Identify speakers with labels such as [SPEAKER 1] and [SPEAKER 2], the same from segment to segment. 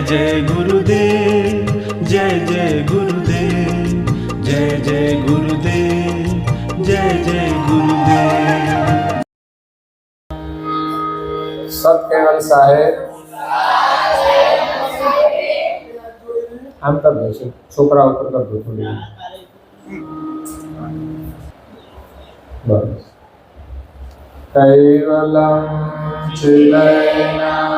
[SPEAKER 1] जय गुरुदेव, जय जय गुरुदेव, जय जय गुरुदेव, जय जय गुरुदेव।
[SPEAKER 2] સતકેવલ સાહેબ આમ કરી દેશે, છોકરા ઉપર કરતો થોડી બસ. કૈવલમ ચિલૈનામ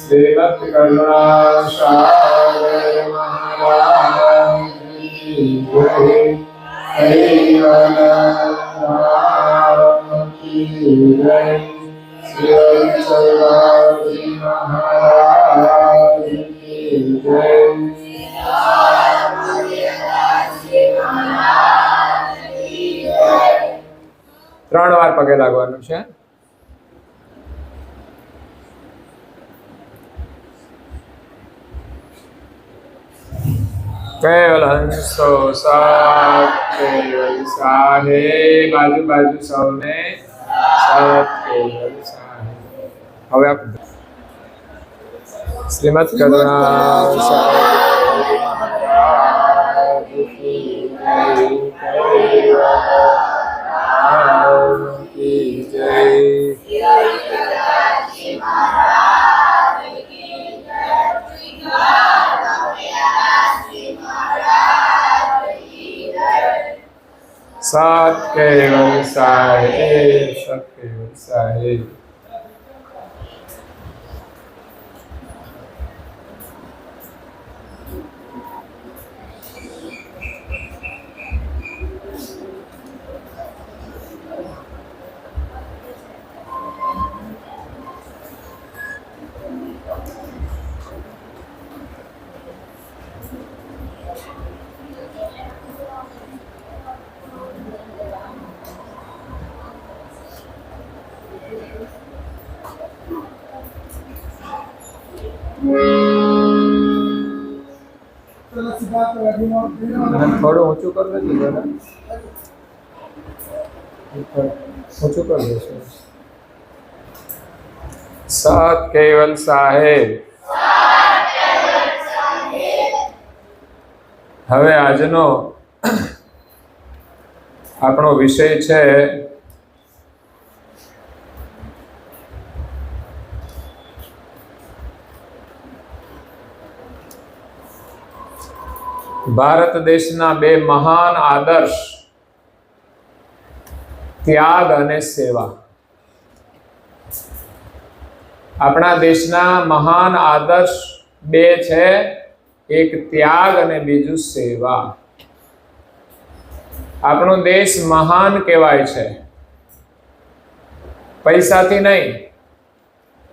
[SPEAKER 2] श्रीमत् करुणासागर महाराज की जय। कैवलधाम की जय। श्री चौरासी महाराज की जय। ત્રણ વાર પગે લાગવાનું છે. કેવલ હંસો સાત કેવલ સાહેબ, બાજુ બાજુ સૌને સાત કેવલ સાહેબ. હવે આપ શ્રીમદ કરુણા સાહેબ की जय। सत केवल साहेब, सत केवल साहेब। थोड़ा ऊंचू कर दे, ऊंचू कर दे। सत केवल साहेब। હવે આજનો આપણો વિષય છે ભારત દેશના બે મહાન આદર્શ, ત્યાગ અને સેવા. આપણા દેશના મહાન આદર્શ બે છે, એક ત્યાગ અને બીજું સેવા. આપણો દેશ મહાન કહેવાય છે, પૈસાથી નહીં.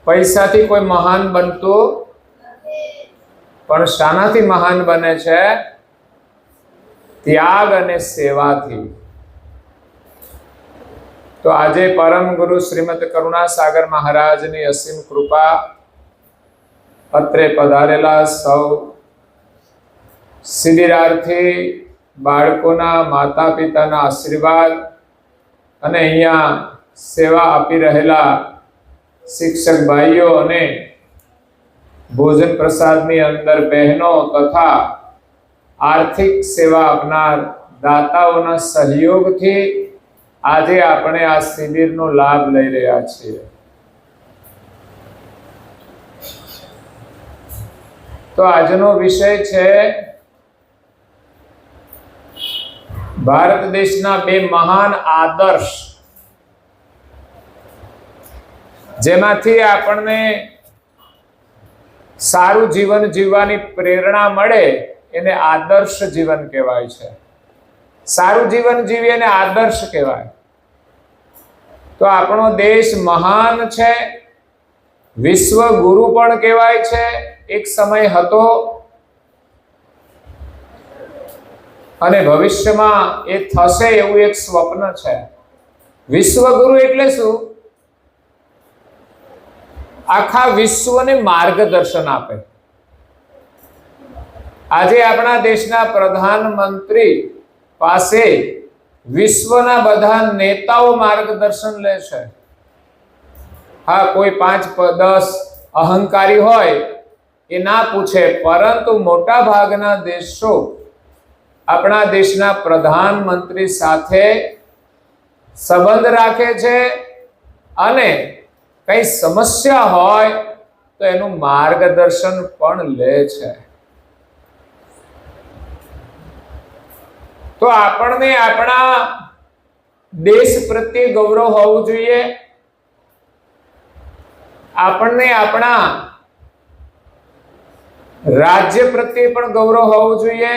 [SPEAKER 2] પૈસાથી કોઈ મહાન બનતું પણ શાનાથી મહાન બને છે? ત્યાગ અને સેવાથી. તો આજે પરમ ગુરુ શ્રીમદ કરુણાસાગર મહારાજની અસીમ કૃપા, અત્રે પધારેલા સૌ શિબિરાર્થી બાળકોના માતા પિતાના આશીર્વાદ અને અહીંયા સેવા આપી રહેલા શિક્ષક ભાઈઓ અને ભોજન પ્રસાદની અંદર બહેનો તથા આર્થિક સેવા આપનાર દાતાઓના સહયોગથી આજે આપણે આ શિબિરનો લાભ લઈ રહ્યા છીએ. તો આજનો વિષય છે ભારત દેશના બે મહાન આદર્શ, જેમાંથી આપણને સારું જીવન જીવવાની પ્રેરણા મળે એને આદર્શ જીવન કહેવાય છે. સારું જીવન જીવીએ એને આદર્શ કહેવાય. તો આપણો દેશ મહાન છે, વિશ્વ ગુરુ પણ કહેવાય છે. એક સમય હતો અને ભવિષ્યમાં એ થશે એવું એક સ્વપ્ન છે. વિશ્વગુરુ એટલે શું? આખા વિશ્વને માર્ગદર્શન આપે. આજે આપણા દેશના પ્રધાનમંત્રી પાસે વિશ્વના બધા નેતાઓ માર્ગદર્શન લે છે. હા, કોઈ 5-10 અહંકારી હોય એ ના પૂછે, પરંતુ મોટા ભાગના દેશો આપણા દેશના પ્રધાનમંત્રી સાથે સંબંધ રાખે છે અને કઈ સમસ્યા હોય તો એનું માર્ગદર્શન પણ લે છે. તો આપણને આપણા દેશ પ્રત્યે ગૌરવ હોવું જોઈએ. આપણને આપણા રાજ્ય પ્રત્યે પણ ગૌરવ હોવું જોઈએ.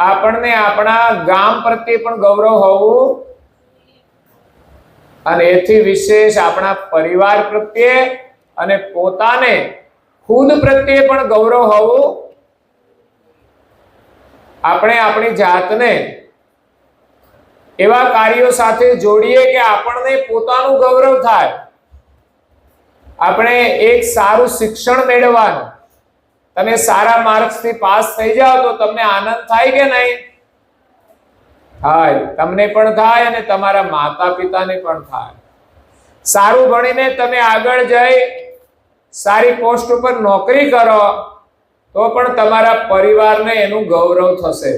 [SPEAKER 2] આપણને આપણા ગામ પ્રત્યે પણ ગૌરવ હોવું, અને એથી વિશેષ આપણા પરિવાર પ્રત્યે અને પોતાને ખુદ પ્રત્યે પણ ગૌરવ હોવું. આપણે આપણી જાતને એવા કાર્યો સાથે જોડીએ કે આપણને પોતાનું ગૌરવ થાય. આપણે એક સારું શિક્ષણ મેળવવાનું, તમે સારા માર્ક્સથી પાસ થઈ જાઓ તો તમને આનંદ થાય કે નહીં? થાય. તમને પણ થાય અને તમારા માતા પિતાને પણ થાય. સારું ભણીને તમે આગળ જઈ સારી પોસ્ટ ઉપર નોકરી કરો તો પણ તમારા પરિવારને એનું ગૌરવ થશે.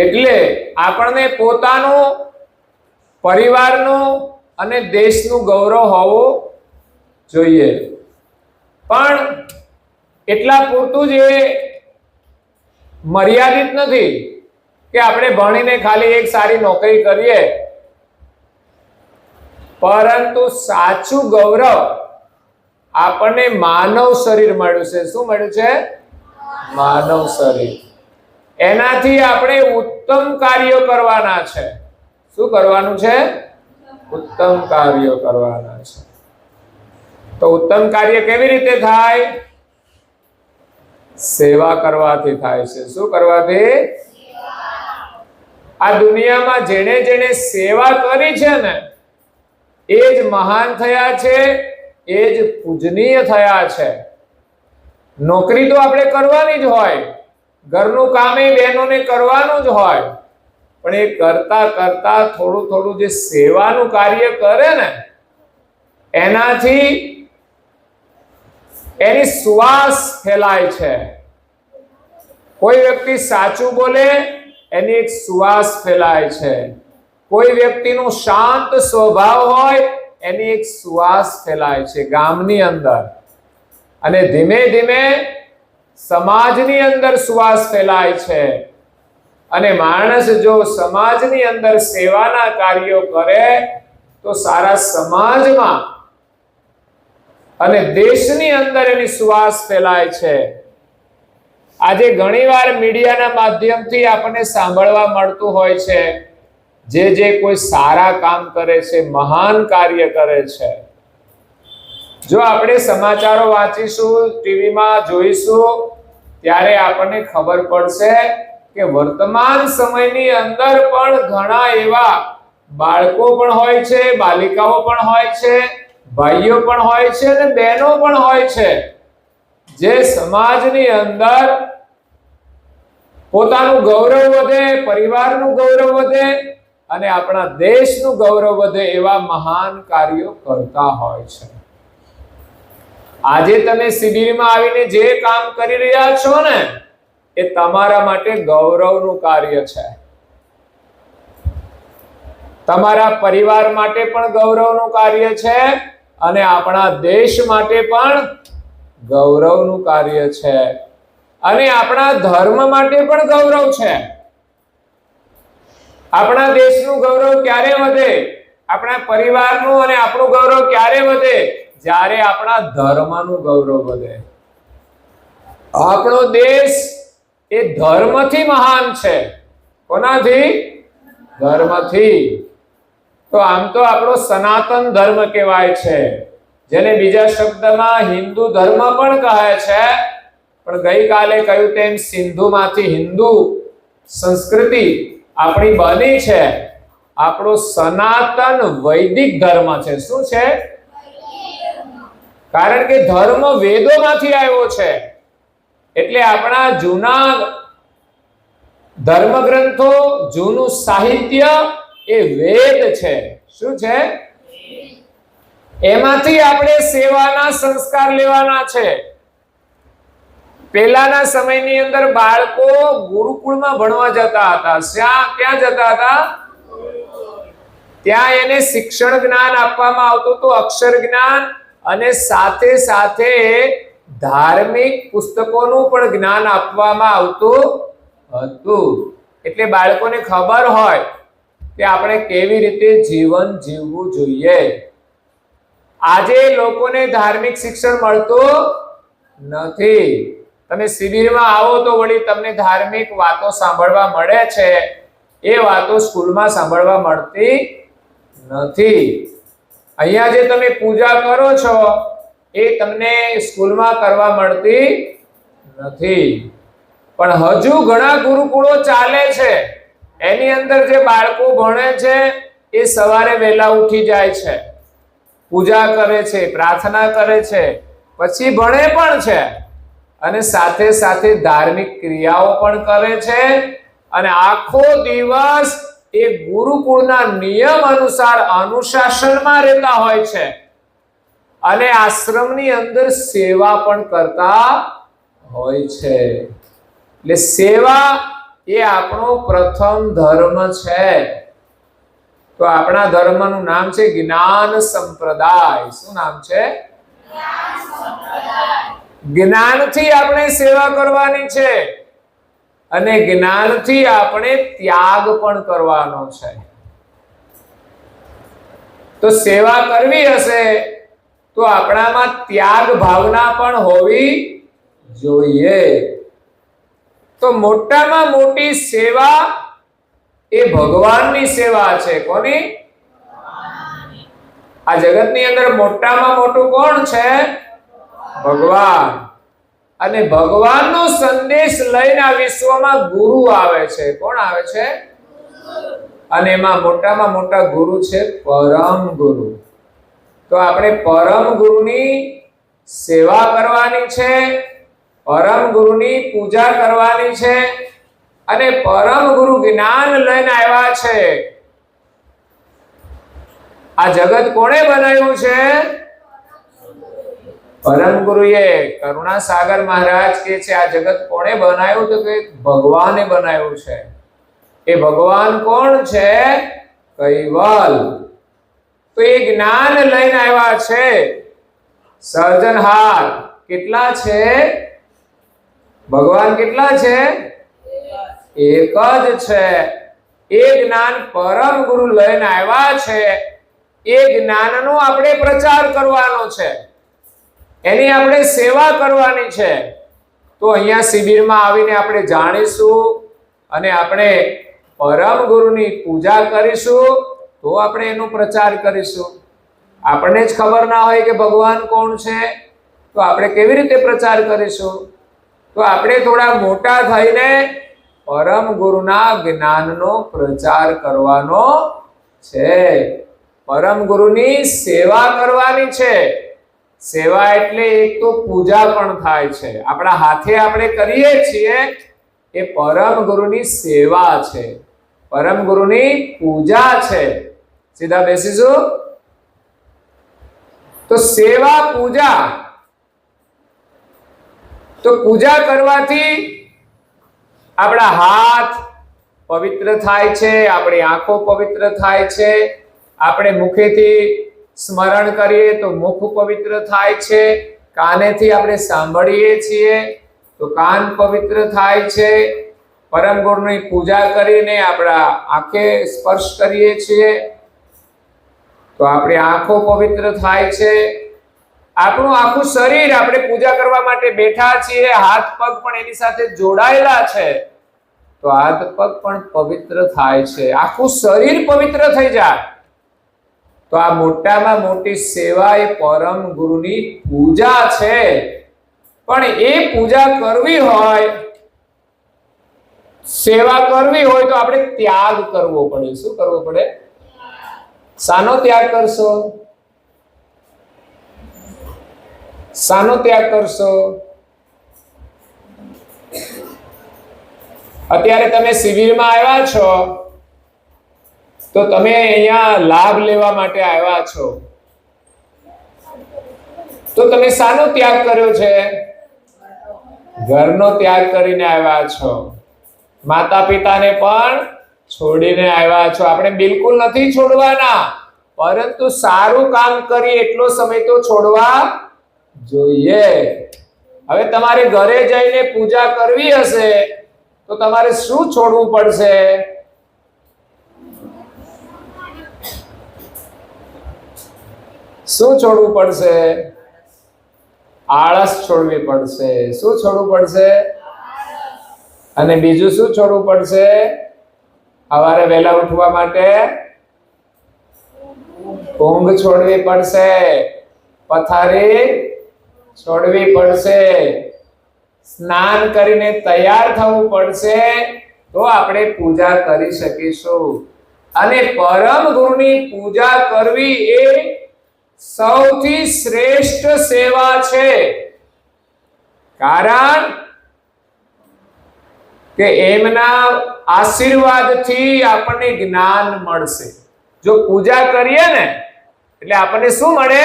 [SPEAKER 2] એટલે આપણને પોતાનું, પરિવારનું અને દેશનું ગૌરવ હોવું જોઈએ. પણ એટલા પૂરતું જ એ મર્યાદિત નથી કે આપણે ભણીને ખાલી એક સારી નોકરી કરીએ, પરંતુ સાચું ગૌરવ આપણને માનવ શરીર મળ્યું છે. શું મળ્યું છે? માનવ શરીર. એનાથી આપણે ઉત્તમ કાર્યો કરવાના છે. શું કરવાનું છે? ઉત્તમ કાર્યો કરવાના છે. તો ઉત્તમ કાર્ય કેવી રીતે થાય? સેવા કરવાથી થાય છે. શું કરવાથી? આ દુનિયામાં જેણે જેણે સેવા કરી છે ને એ જ મહાન થયા છે, એ જ પૂજનીય થયા છે. નોકરી તો આપણે કરવાની જ હોય, ઘરનું કામ એ બહેનોને કરવાનું જ હોય, પણ એ કરતા કરતા થોડું થોડું જે સેવાનું કાર્ય કરે ને એનાથી એની સુવાસ ફેલાય છે. કોઈ વ્યક્તિ સાચું બોલે એની એક સુવાસ ફેલાય છે. કોઈ વ્યક્તિનું શાંત સ્વભાવ હોય એની એક સુવાસ ફેલાય છે ગામની અંદર, અને ધીમે ધીમે સમાજની અંદર સુવાસ ફેલાય છે. અને માણસ જો સમાજની અંદર સેવાના કાર્યો કરે તો સારા સમાજમાં અને દેશની અંદર એની સુવાસ ફેલાય છે. આજે ઘણીવાર મીડિયાના માધ્યમથી આપણને સાંભળવા મળતું હોય છે, જે કોઈ સારા કામ કરે છે, મહાન કાર્ય કરે છે. જો આપણે સમાચારો વાંચીશું, ટીવીમાં જોઈશું, ત્યારે આપણને ખબર પડશે કે વર્તમાન સમયની અંદર પણ ઘણા એવા બાળકો પણ હોય છે, બાલિકાઓ પણ હોય છે, ભાઈઓ પણ હોય છે અને બહેનો પણ હોય છે, જે સમાજની અંદર પોતાનું ગૌરવ વધે, પરિવારનું ગૌરવ વધે અને આપણા દેશનું ગૌરવ વધે એવા મહાન કાર્યો કરતા હોય છે. આજે તમે શિબિરમાં આવીને જે કામ કરી રહ્યા છો ને, એ તમારા માટે ગૌરવનું કાર્ય છે. તમારા પરિવાર માટે પણ ગૌરવનું કાર્ય છે અને આપણા દેશ માટે પણ ગૌરવનું કાર્ય છે અને આપણા ધર્મ માટે પણ ગૌરવ છે. આપણા દેશનું ગૌરવ ક્યારે વધે, આપણા પરિવારનું અને આપણું ગૌરવ ક્યારે વધે? જ્યારે આપણા ધર્મનું ગૌરવ વધે. આપણો દેશ એ ધર્મથી મહાન છે. કોનાથી? ધર્મથી. તો આમ તો આપણો સનાતન ધર્મ કહેવાય છે, જેને બીજા શબ્દમાં હિન્દુ ધર્મ પણ કહે છે. પણ ગઈકાલે કહ્યું તેમ સિંધુમાંથી હિન્દુ સંસ્કૃતિ આપણી બની છે. આપણો સનાતન વૈદિક ધર્મ છે. શું છે? કારણ કે ધર્મ વેદોમાંથી આવ્યો છે. એટલે આપણા જૂના ધર્મ ગ્રંથો, જૂનું સાહિત્ય એ વેદ છે. શું છે? એમાંથી આપણે સેવાના સંસ્કાર લેવાના છે. પહેલાના સમયની અંદર બાળકો ગુરુકુળમાં ભણવા જતા હતા. ક્યાં જતા હતા? ત્યાં એને શિક્ષણ જ્ઞાન આપવામાં આવતું હતું, અક્ષર જ્ઞાન, અને સાથે સાથે ધાર્મિક પુસ્તકોનું પણ જ્ઞાન આપવામાં આવતું હતું. એટલે બાળકોને ખબર હોય કે આપણે કેવી રીતે જીવન જીવવું જોઈએ. આજે લોકોને ધાર્મિક શિક્ષણ મળતું નથી. તમે શિબિરમાં આવો તો વળી તમને ધાર્મિક વાતો સાંભળવા મળે છે. એ વાતો સ્કૂલમાં સાંભળવા મળતી નથી. અહીંયા જે તમે પૂજા કરો છો એ તમને સ્કૂલમાં કરવા મળતી નથી. પણ હજુ ઘણા ગુરુકુળો ચાલે છે. એની અંદર જે બાળકો ભણે છે એ સવારે વહેલા ઉઠી જાય છે, પૂજા કરે છે, પ્રાર્થના કરે છે, પછી ભણે પણ છે અને સાથે સાથે ધાર્મિક ક્રિયાઓ પણ કરે છે અને આખો દિવસ એ ગુરુકુળના નિયમ અનુસાર અનુશાસનમાં રહેતા હોય છે અને આશ્રમની અંદર સેવા પણ કરતા હોય છે. એટલે સેવા એ આપણો પ્રથમ ધર્મ છે. તો આપણા ધર્મનું નામ છે જ્ઞાન સંપ્રદાય. શું નામ છે? જ્ઞાનથી આપણે સેવા કરવાની છે અને જ્ઞાનથી આપણે ત્યાગ પણ કરવાનો છે. તો સેવા કરવી હશે તો આપણામાં ત્યાગ ભાવના પણ હોવી જોઈએ. તો મોટામાં મોટી સેવા એ ભગવાનની સેવા છે. કોની? આ જગતની અંદર મોટામાં મોટું કોણ છે? ભગવાન. અને ભગવાનનો સંદેશ લઈને આ વિશ્વમાં ગુરુ આવે છે. કોણ આવે છે? અને એમાં મોટામાં મોટા ગુરુ છે પરમ ગુરુ. તો આપણે પરમ ગુરુની સેવા કરવાની છે, પરમ ગુરુની પૂજા કરવાની છે અને પરમ ગુરુ જ્ઞાન લઈને આવ્યા છે. આ જગત કોણે બનાવ્યું છે? પરમ ગુરુએ. કરુણા સાગર મહારાજ કહે છે આ જગત કોણે બનાવ્યું? તો કે ભગવાને બનાવ્યું છે. એ ભગવાન કોણ છે? કૈવલ. તો એ જ્ઞાન લઈને આવ્યા છે. સર્જનહાર કેટલા છે? ભગવાન કેટલા છે? એક જ છે. એ જ્ઞાન પરમ ગુરુ લઈને આવ્યા છે. એ જ્ઞાનનો આપણે પ્રચાર કરવાનો છે, એની આપણે સેવા કરવાની છે. તો અહીંયા શિબિરમાં આવીને આપણે જાણીશું અને આપણે પરમ ગુરુની પૂજા કરીશું. તો આપણે એનો પ્રચાર કરીશું. આપણને જ ખબર ના હોય કે ભગવાન કોણ છે તો આપણે કેવી રીતે પ્રચાર કરીશું? તો આપણે થોડા મોટા થઈને પરમ ગુરુના જ્ઞાનનો પ્રચાર કરવાનો છે, પરમ ગુરુની સેવા કરવાની છે. સેવા એટલે એક તો પૂજા પણ થાય છે, આપણા હાથે આપણે કરીએ છીએ એ પરમ ગુરુની સેવા છે, પરમ ગુરુની પૂજા છે. સીધા બેસીશું. તો સેવા પૂજા, તો પૂજા કરવાથી આપણા હાથ પવિત્ર થાય છે, આપણી આંખો પવિત્ર થાય છે, આપણે મુખેથી સ્મરણ કરીએ તો મુખ પવિત્ર થાય છે, કાનેથી આપણે સાંભળીએ છીએ તો કાન પવિત્ર થાય છે, પરમ ગુરુની પૂજા કરીને આપણા આંખે સ્પર્શ કરીએ છીએ તો આપણી આંખો પવિત્ર થાય છે. આપણું આખું શરીર, આપણે પૂજા કરવા માટે બેઠા છીએ, હાથ પગ પણ એની સાથે જોડાયેલા છે તો હાથ પગ પણ પવિત્ર થાય છે, આખું શરીર પવિત્ર થઈ જાય. તો આ મોટામાં મોટી સેવા એ પરમ ગુરુની પૂજા છે. પણ એ પૂજા કરવી હોય, સેવા કરવી હોય તો આપણે ત્યાગ કરવો પડે. શું કરવો પડે? શાનો ત્યાગ કરશો? શાનો ત્યાગ કરશો? અત્યારે તમે શિબિરમાં આવ્યા છો તો તમે અહીંયા લાભ લેવા માટે આવ્યા છો, તો તમે શાનો ત્યાગ કર્યો છે? ઘરનો ત્યાગ કરીને આવ્યા છો, માતા પિતાને પણ છોડીને આવ્યા છો. આપણે બિલકુલ નથી છોડવાના, પરંતુ સારું કામ કરી એટલો સમય તો છોડવા જોઈએ. હવે તમારે ઘરે જઈને પૂજા કરવી હશે તો તમારે શું છોડવું પડશે? શું છોડવું પડશે? આળસ છોડવી પડશે. શું છોડવું પડશે? અને બીજું શું છોડવું પડશે? સવારે વહેલા ઉઠવા માટે ઊંઘ છોડવી પડશે, પથારી છોડવી પડશે, સ્નાન કરીને તૈયાર થવું પડશે તો આપણે પૂજા કરી શકીશું. અને પરમ ગુરુની પૂજા કરવી એ સૌથી શ્રેષ્ઠ સેવા છે, કારણ કે એમના આશીર્વાદથી આપણને જ્ઞાન મળશે. જો પૂજા કરીએ ને એટલે આપણને શું મળે?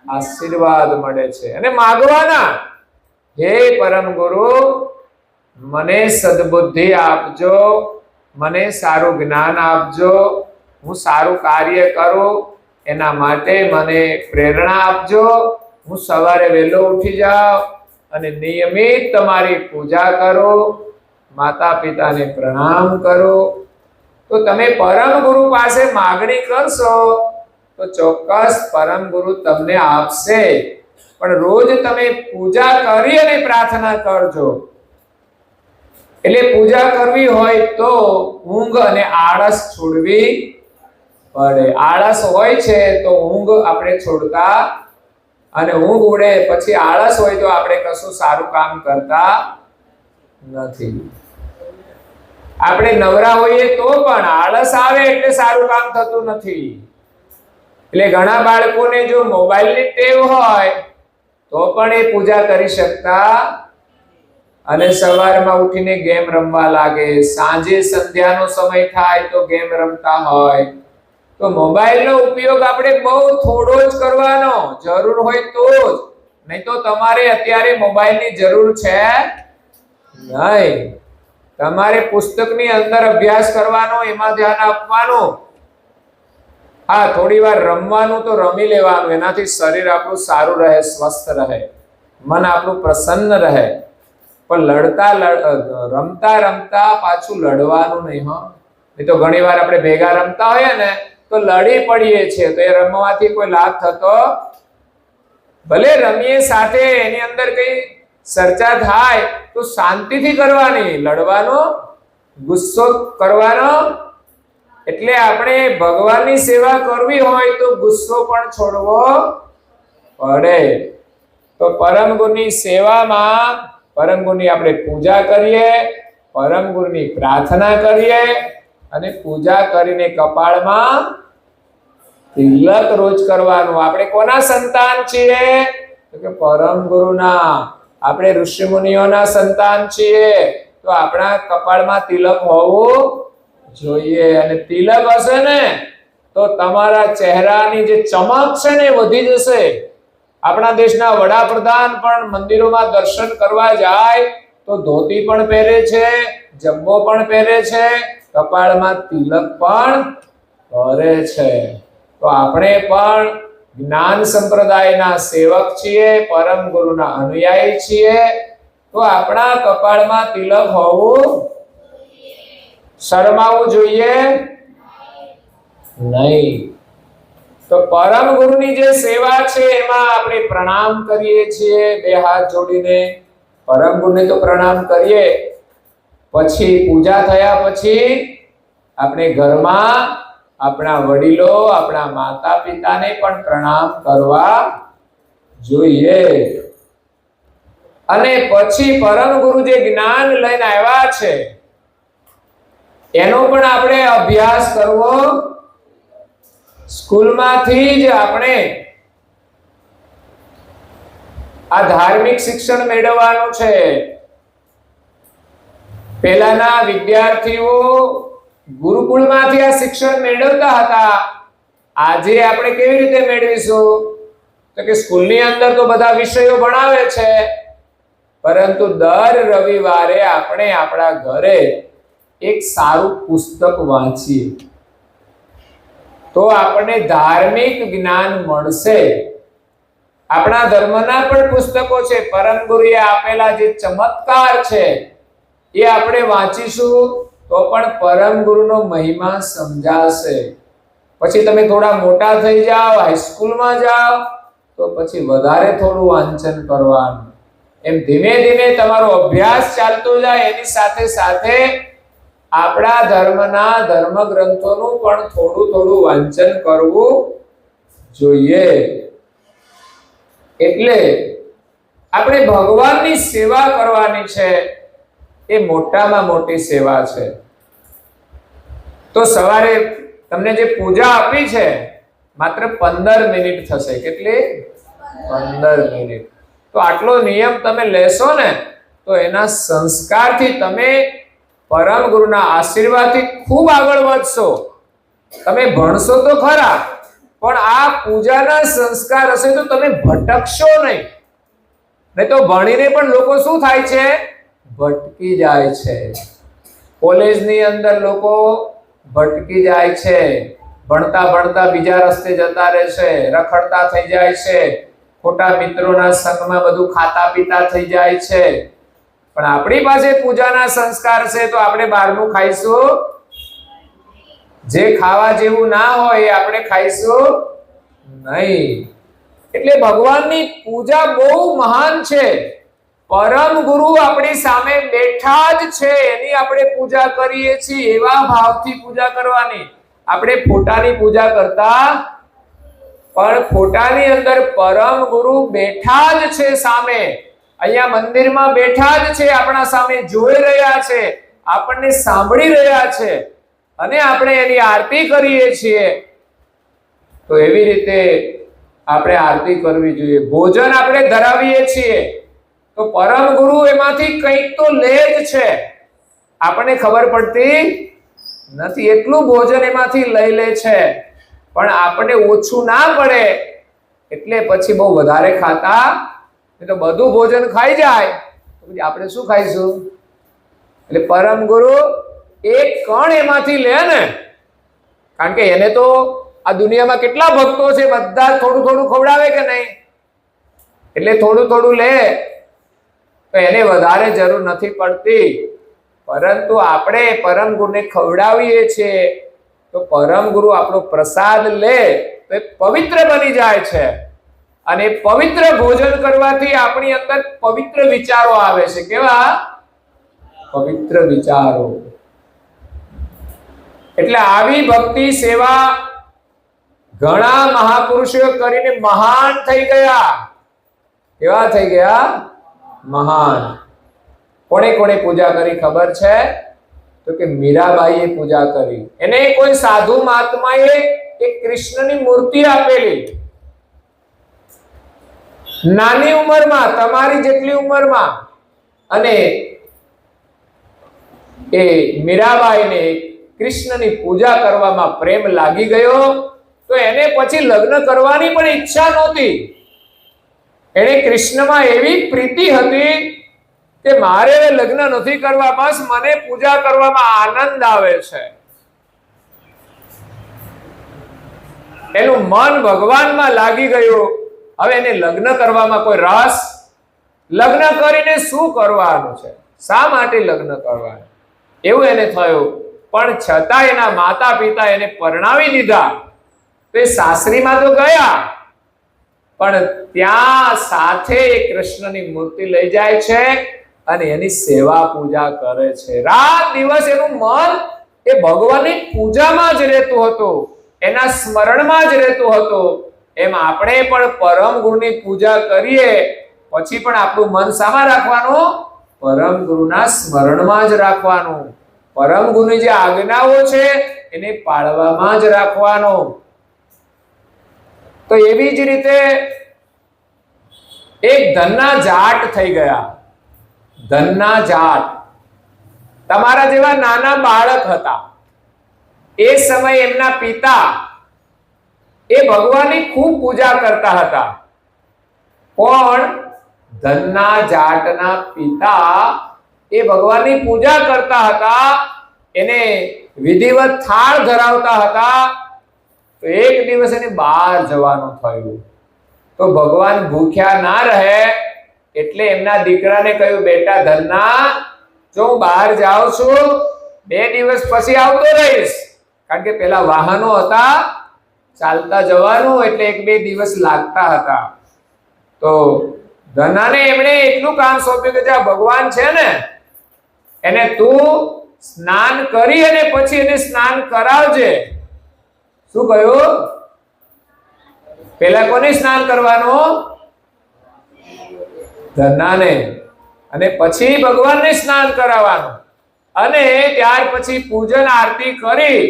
[SPEAKER 2] આશીર્વાદ મળે છે. અને માગવાના, હે પરમ ગુરુ મને સદબુદ્ધિ આપજો, મને સારું જ્ઞાન આપજો, હું સારું કાર્ય કરું એના માટે મને પ્રેરણા આપજો, હું સવારે વહેલો ઉઠી જાઉં અને નિયમિત તમારી પૂજા કરું, માતા પિતાને પ્રણામ કરો. તો તમે પરમ ગુરુ પાસે માગણી કરશો તો ચોક્કસ પરમ ગુરુ તમને આપશે. પણ રોજ તમે પૂજા કરી અને પ્રાર્થના કરજો. એટલે પૂજા કરવી હોય તો ઊંઘ અને આળસ છોડવી પડે. આળસ હોય છે તો ઊંઘ આપણે છોડતા, અને ઊંઘ ઉડે પછી આળસ હોય તો આપણે કશું સારું કામ કરતા નથી. આપણે નવરા હોઈએ તો પણ આળસ આવે એટલે સારું કામ થતું નથી. એટલે ઘણા બાળકોને જો મોબાઈલની ટેવ હોય તો પણ એ પૂજા કરી શકતા, અને સવારમાં ઉઠીને ગેમ રમવા લાગે, સાંજે સંધ્યાનો સમય થાય તો ગેમ રમતા હોય. તો મોબાઈલનો ઉપયોગ આપણે બહુ થોડો જ કરવાનો, જરૂર હોય તો જ. નહીં તો તમારે અત્યારે મોબાઈલની જરૂર છે નહીં. તમારે પુસ્તકની અંદર અભ્યાસ કરવાનો, એમાં ધ્યાન આપવાનું. હા, થોડી વાર રમવાનું તો રમી લેવાનું, એનાથી શરીર આપણું સારું રહે, સ્વસ્થ રહે, મન આપણું પ્રસન્ન રહે. પણ રમતા રમતા પાછું લડવાનું નહીં. નહીં તો ઘણી વાર આપણે ભેગા રમતા હોઈએ ને તો લડી પડીએ છીએ, તો એ રમવાથી કોઈ લાભ થતો. ભલે રમીએ સાથે, એની અંદર કઈ ચર્ચા થાય તો શાંતિથી કરવાની, લડવાનો, ગુસ્સો કરવાનો. એટલે આપણે ભગવાનની સેવા કરવી હોય તો ગુસ્સો પણ છોડવો પડે. તો પરમ ગુરુની સેવામાં પરમ ગુરુની આપણે પૂજા કરીએ, પરમ ગુરુની પ્રાર્થના કરીએ અને પૂજા કરીને કપાળમાં તિલક રોજ કરવાનું. આપણે કોના સંતાન છીએ? તો કે પરમ ગુરુના. આપણે ઋષિ મુનિઓના સંતાન છીએ, તો આપણા કપાળમાં તિલક હોવું જોઈએ. અને તિલક હશે ને તો તમારા ચહેરાની જે ચમક છે ને વધી જશે. આપણા દેશના વડાપ્રધાન પણ મંદિરોમાં દર્શન કરવા જાય તો ધોતી પણ પહેરે છે, જબ્બો પણ પહેરે છે, કપાળમાં તિલક પણ કરે છે. તો આપણે પણ જ્ઞાન સંપ્રદાયના સેવક છીએ, પરમ ગુરુના અનુયાયી છીએ, તો આપણા કપાળમાં તિલક હોવું, શરમાવું જોઈએ નહીં. તો પરમ ગુરુની જે સેવા છે એમાં આપણે પ્રણામ કરીએ છીએ બે હાથ જોડીને. પરમ ગુરુને તો પ્રણામ કરીએ, પછી પૂજા થયા પછી આપણે ઘરમાં આપણા વડીલો, આપણા માતા પિતાને પણ પ્રણામ કરવા જોઈએ. અને પછી પરમ ગુરુ જે જ્ઞાન લઈને આવ્યા છે એનો પણ આપણે અભ્યાસ કરવો. સ્કૂલમાંથી જ આપણે આ ધાર્મિક શિક્ષણ મેળવવાનું છે. પહેલાના વિદ્યાર્થીઓ ગુરુકુળમાંથી આ શિક્ષણ મેળવતા હતા. આજે આપણે કેવી રીતે મેળવીશું? તો કે સ્કૂલની અંદર તો બધા વિષયો ભણાવે છે, પરંતુ દર રવિવારે આપણે આપણા ઘરે એક સારું પુસ્તક વાંચીએ તો આપણને ધાર્મિક જ્ઞાન મળશે. આપણા ધર્મના પણ પુસ્તકો છે, પરમ ગુરુએ આપેલા જે ચમત્કાર છે એ આપણે વાંચીશું તો પણ પરમ ગુરુનો મહિમા સમજાશે. પછી તમે થોડા મોટા થઈ જાઓ, હાઈસ્કૂલમાં જાઓ, તો પછી વધારે થોડું વાંચન કરવાનું. એમ ધીમે ધીમે તમારો અભ્યાસ ચાલતો જાય, એની સાથે સાથે આપણા ધર્મના ધર્મ ગ્રંથોનું પણ થોડું થોડું વાંચન કરવું જોઈએ. એટલે આપણે ભગવાનની સેવા કરવાની છે, એ મોટામાં મોટી સેવા છે. તો સવારે તમને જે પૂજા આપી છે માત્ર 15 મિનિટ થશે. કેટલી? 15 મિનિટ. તો આટલો નિયમ તમે લેશો ને તો એના સંસ્કારથી તમે પરમ ગુરુના આશીર્વાદથી ખૂબ આગળ વધશો. તમે ભણશો તો ખરા, પણ આ પૂજાના સંસ્કાર હશે તો તમે ભટકશો નહીં. નહીં તો ભણીને પણ લોકો શું થાય છે? ભટકી જાય છે. કોલેજની અંદર લોકો ભટકી જાય છે, ભણતા ભણતા બીજા રસ્તે જતા રહે છે, રખડતા થઈ જાય છે, ખોટા મિત્રોના સંગમાં બધું ખાતા પીતા થઈ જાય છે. પણ આપણી પાસે પૂજાના સંસ્કાર છે તો આપણે બહારનું ખાઈશું? જે ખાવા જેવું ના હોય એ આપણે ખાઈશું નહીં. એટલે ભગવાનની પૂજા બહુ મહાન છે. પરમ ગુરુ આપણી સામે બેઠા જ છે, એની આપણે પૂજા કરીએ છીએ. એવા ભાવથી પૂજા કરવાની. આપણે ફોટાની પૂજા કરતા, પણ ફોટાની અંદર પરમ ગુરુ બેઠા જ છે સામે. અહીંયા મંદિરમાં બેઠા જ છે, આપણા સામે જોઈ રહ્યા છે, આપણને સાંભળી રહ્યા છે, અને આપણે એની આરતી કરીએ છીએ. તો એવી રીતે આપણે આરતી કરવી જોઈએ. ભોજન આપણે ધરાવીએ છીએ તો પરમ ગુરુ એમાંથી કંઈક તો લે જ છે, આપણને ખબર પડતી નથી. એટલું ભોજન એમાંથી લઈ લે છે, પણ આપણને ઓછું ના પડે એટલે પછી બહુ વધારે ખાતા. તો બધું ભોજન ખાઈ જાય તો પછી આપણે શું ખાઈશું? એટલે પરમ ગુરુ એક કણ એમાંથી લે ને, કારણ કે એને તો આ દુનિયામાં કેટલા ભક્તો છે, બધા થોડું થોડું ખવડાવે કે નહીં? એટલે થોડું થોડું લે તો એને વધારે જરૂર નથી પડતી. પરંતુ આપણે પરમ ગુરુને ખવડાવીએ છીએ તો પરમ ગુરુ આપણો પ્રસાદ લે તો એ પવિત્ર બની જાય છે. અને પવિત્ર ભોજન કરવાથી આપણી અંદર પવિત્ર વિચારો આવે છે. કેવા? પવિત્ર વિચારો. એટલે આવી ભક્તિ સેવા ઘણા મહાપુરુષો કરીને મહાન થઈ ગયા. કેવા થઈ ગયા? મહાન. કોણે કોણે પૂજા કરી ખબર છે? તો કે મીરાબાઈએ પૂજા કરી. એને કોઈ સાધુ મહાત્માએ એક કૃષ્ણની મૂર્તિ આપેલી, નાની ઉંમરમાં, તમારી જેટલી ઉંમરમાં. અને એ મીરાબાઈને કૃષ્ણની પૂજા કરવામાં પ્રેમ લાગી ગયો, તો એને પછી લગ્ન કરવાની પણ ઈચ્છા નહોતી. એને કૃષ્ણમાં એવી પ્રીતિ હતી કે મારે લગ્ન નથી કરવા, બસ મને પૂજા કરવામાં આનંદ આવે છે. એનું મન ભગવાનમાં લાગી ગયું. હવે એને લગ્ન કરવામાં કોઈ રસ, લગ્ન કરીને શું કરવાનું છે, શા માટે લગ્ન કરવાનું, એવું એને થયું. પણ છતાં એના માતા પિતા એને પરણાવી દીધા. તો એ સાસરીમાં તો ગયા, પણ ત્યાં સાથે એ કૃષ્ણની મૂર્તિ લઈ જાય છે અને એની સેવા પૂજા કરે છે. રાત દિવસ એનું મન એ ભગવાનની પૂજામાં જ રહેતું હતું, એના સ્મરણમાં જ રહેતું હતું. એમ આપણે પણ પરમ ગુરુની પૂજા કરીએ પછી પણ આપણું મન શામાં રાખવાનું? પરમ ગુરુના સ્મરણમાં જ રાખવાનું. પરમ ગુરુની જે આજ્ઞાઓ છે એને પાળવામાં જ રાખવાનું. તો એવી જ રીતે એક ધનના જાટ થઈ ગયા. ધનના જાટ તમારા જેવા નાના બાળક હતા. એ સમયે એમના પિતા એ ભગવાનની ખૂબ પૂજા કરતા હતા. પણ ધનના જાટના પિતા એ ભગવાનની પૂજા કરતા હતા, એને વિધિવત થાળ ધરાવતા હતા. તો એક દિવસ એને બહાર જવાનું થયું. તો ભગવાન ભૂખ્યા ના રહે એટલે એમના દીકરાને કહ્યું, બેટા ધનના, જો હું બહાર જાઉં છું 2 દિવસ પછી આવતો રહીશ. કારણ કે પેલા વાહનો હતા, ચાલતા જવાનું, એટલે 1-2 દિવસ લાગતા હતા. તો ધનાને એમણે એટલું કામ સોંપ્યું કે જ્યાં ભગવાન છે ને એને તું સ્નાન કરી અને પછી એને સ્નાન કરાવજે. શું કહ્યું? પેલા કોને સ્નાન કરવાનું? ધનાને. અને પછી ભગવાનને સ્નાન કરાવવાનું. અને ત્યાર પછી પૂજન આરતી કરી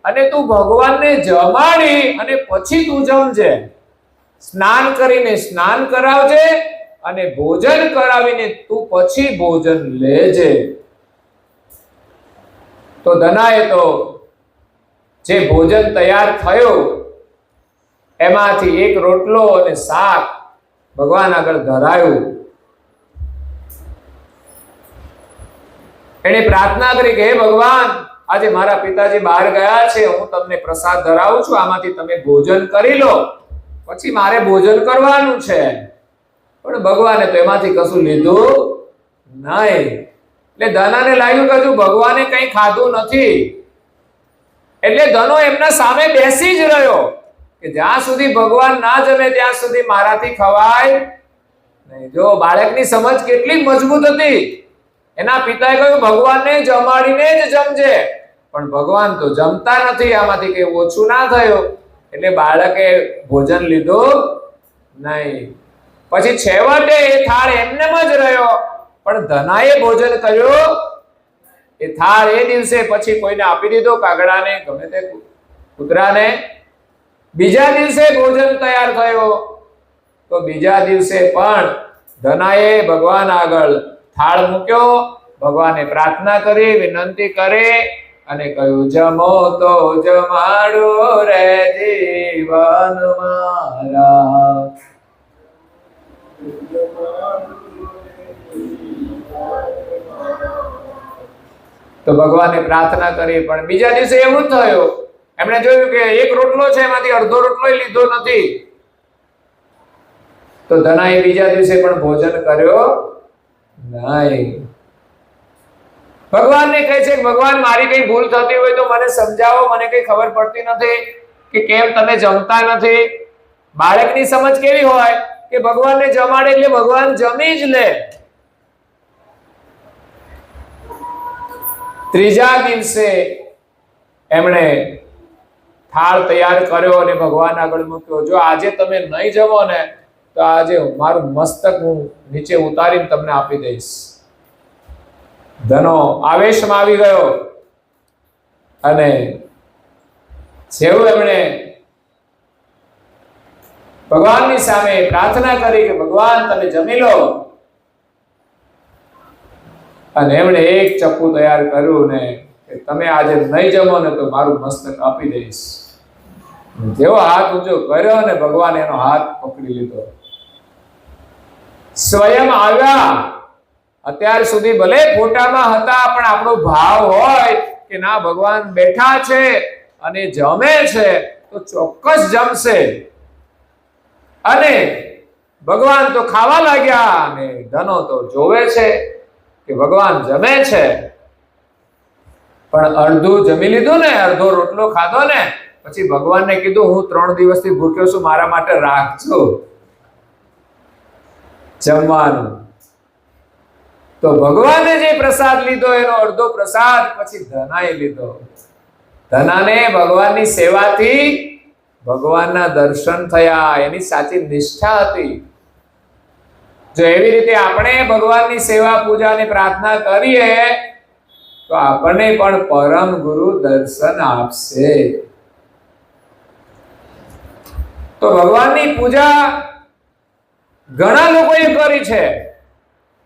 [SPEAKER 2] અને તું ભગવાનને જમાડી અને પછી તું જમજે. સ્નાન કરીને સ્નાન કરાવજે અને ભોજન કરાવીને તું પછી ભોજન લેજે. તો ધનાએ તો જે ભોજન તૈયાર થયું એમાંથી એક રોટલો અને શાક ભગવાન આગળ ધરાયું. એને પ્રાર્થના કરી કે હે ભગવાન, આજે મારા પિતાજી બહાર ગયા છે, હું તમને પ્રસાદ ધરાવું છું, આમાંથી તમે ભોજન કરી લો, પછી મારે ભોજન કરવાનું છે. પણ ભગવાને તો એમાંથી કશું લીધું નહીં. એટલે ધનાને લાગ્યું કે હજુ ભગવાને કંઈ ખાધું નથી. એટલે ધનો એમના સામે બેસી જ રહ્યો કે જ્યાં સુધી ભગવાન ના જમે ત્યાં સુધી મારાથી ખવાય નહીં. જો બાળકની સમજ કેટલી મજબૂત હતી. એના પિતાએ કહ્યું ભગવાનને જમાડીને જ જમજે, પણ ભગવાન તો જમતા નથી, આમાંથી કઈ ઓછું ના થયું. એટલે બાળકે ભોજન લીધું નહીં. પછી છેવટે એ થાળ એમનેમ જ રહ્યો, પણ ધનાએ ભોજન કર્યું. એ થાળ એ દિવસે પછી કોઈને આપી દીધો, કાગડાને, ગમે તે કૂતરાને. બીજા દિવસે ભોજન તૈયાર થયો. તો બીજા દિવસે પણ ધનાએ ભગવાન આગળ થાળ મૂક્યો, ભગવાને પ્રાર્થના કરી, વિનંતી કરી અને કહ્યું જમો તો જમાડો રે જીવન મારા. તો ભગવાને પ્રાર્થના કરી. પણ બીજા દિવસે એવું થયું, એમણે જોયું કે એક રોટલો છે એમાંથી અડધો રોટલો લીધો નથી. તો ધનાએ બીજા દિવસે પણ ભોજન કર્યો નહીં. ભગવાનને કહે છે કે ભગવાન, મારી કઈ ભૂલ થતી હોય તો મને સમજાવો, મને કઈ ખબર પડતી નથી કે કેમ તમે જમતા નથી. બાળકની સમજ કેવી હોય કે ભગવાનને જમાડે એટલે ભગવાન જમી જ લે. ત્રીજા દિવસે એમણે થાળ તૈયાર કર્યો અને ભગવાન આગળ મૂક્યો. જો આજે તમે નહીં જમો ને તો આજે મારું મસ્તક હું નીચે ઉતારીને તમને આપી દઈશ. ધનો આવેશમાં આવી ગયો અને જેવું એમણે ભગવાનની સામે પ્રાર્થના કરી કે ભગવાન તમે જમી લો, અને એમણે એક ચપ્પુ તૈયાર કર્યું ને કે તમે આજે નહીં જમો ને તો મારું મસ્તક આપી દઈશ. જેવો હાથ ઊંચો કર્યો ને ભગવાન એનો હાથ પકડી લીધો. સ્વયં આવ્યા. અત્યાર સુધી ભલે ફોટામાં હતા પણ આપણો ભાવ હોય કે ના ભગવાન બેઠા છે અને જમે છે તો ચોક્કસ જમશે. અને ભગવાન તો ખાવા લાગ્યા અને ધનો તો જોવે છે કે ભગવાન જમે છે. પણ અડધું જમી લીધું ને, અડધો રોટલો ખાધો ને, પછી ભગવાનને કીધું હું 3 દિવસથી ભૂખ્યો છું, મારા માટે રાખજો જમવાનું. તો ભગવાને જે પ્રસાદ લીધો એનો અડધો પ્રસાદ પછી ધનાએ લીધો. ધનાને ભગવાનની સેવાથી ભગવાનના દર્શન થયા, એની સાચી નિષ્ઠા હતી. જો એવી રીતે આપણે ભગવાનની સેવા પૂજા અને પ્રાર્થના કરીએ તો આપણને પણ પરમ ગુરુ દર્શન આપશે. તો ભગવાનની પૂજા ઘણા લોકોએ કરી છે.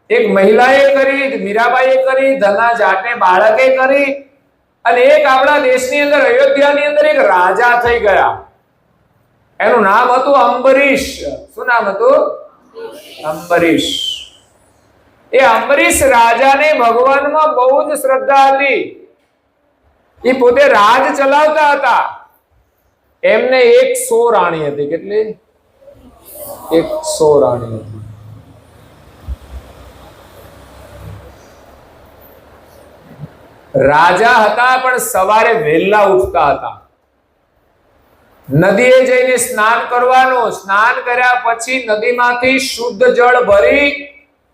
[SPEAKER 2] એક મહિલાએ કરી, મીરાબાઈએ કરી, ધના જાટે બાળકે કરી, અને એક આપણા દેશની અંદર અયોધ્યાની અંદર એક રાજા થઈ ગયા. એનું નામ હતું અંબરીશ. શું નામ હતું? અંબરીશ. એ અંબરીશ રાજાને ભગવાનમાં બહુ જ શ્રદ્ધા હતી. એ પોતે રાજ ચલાવતા હતા. એમને 100 રાણી હતી. કેટલી? 100 રાણી હતી. રાજા હતા પણ સવારે વહેલા ઉઠતા હતા. નદીએ જઈને સ્નાન કરવાનું, સ્નાન કર્યા પછી નદીમાંથી શુદ્ધ જળ ભરી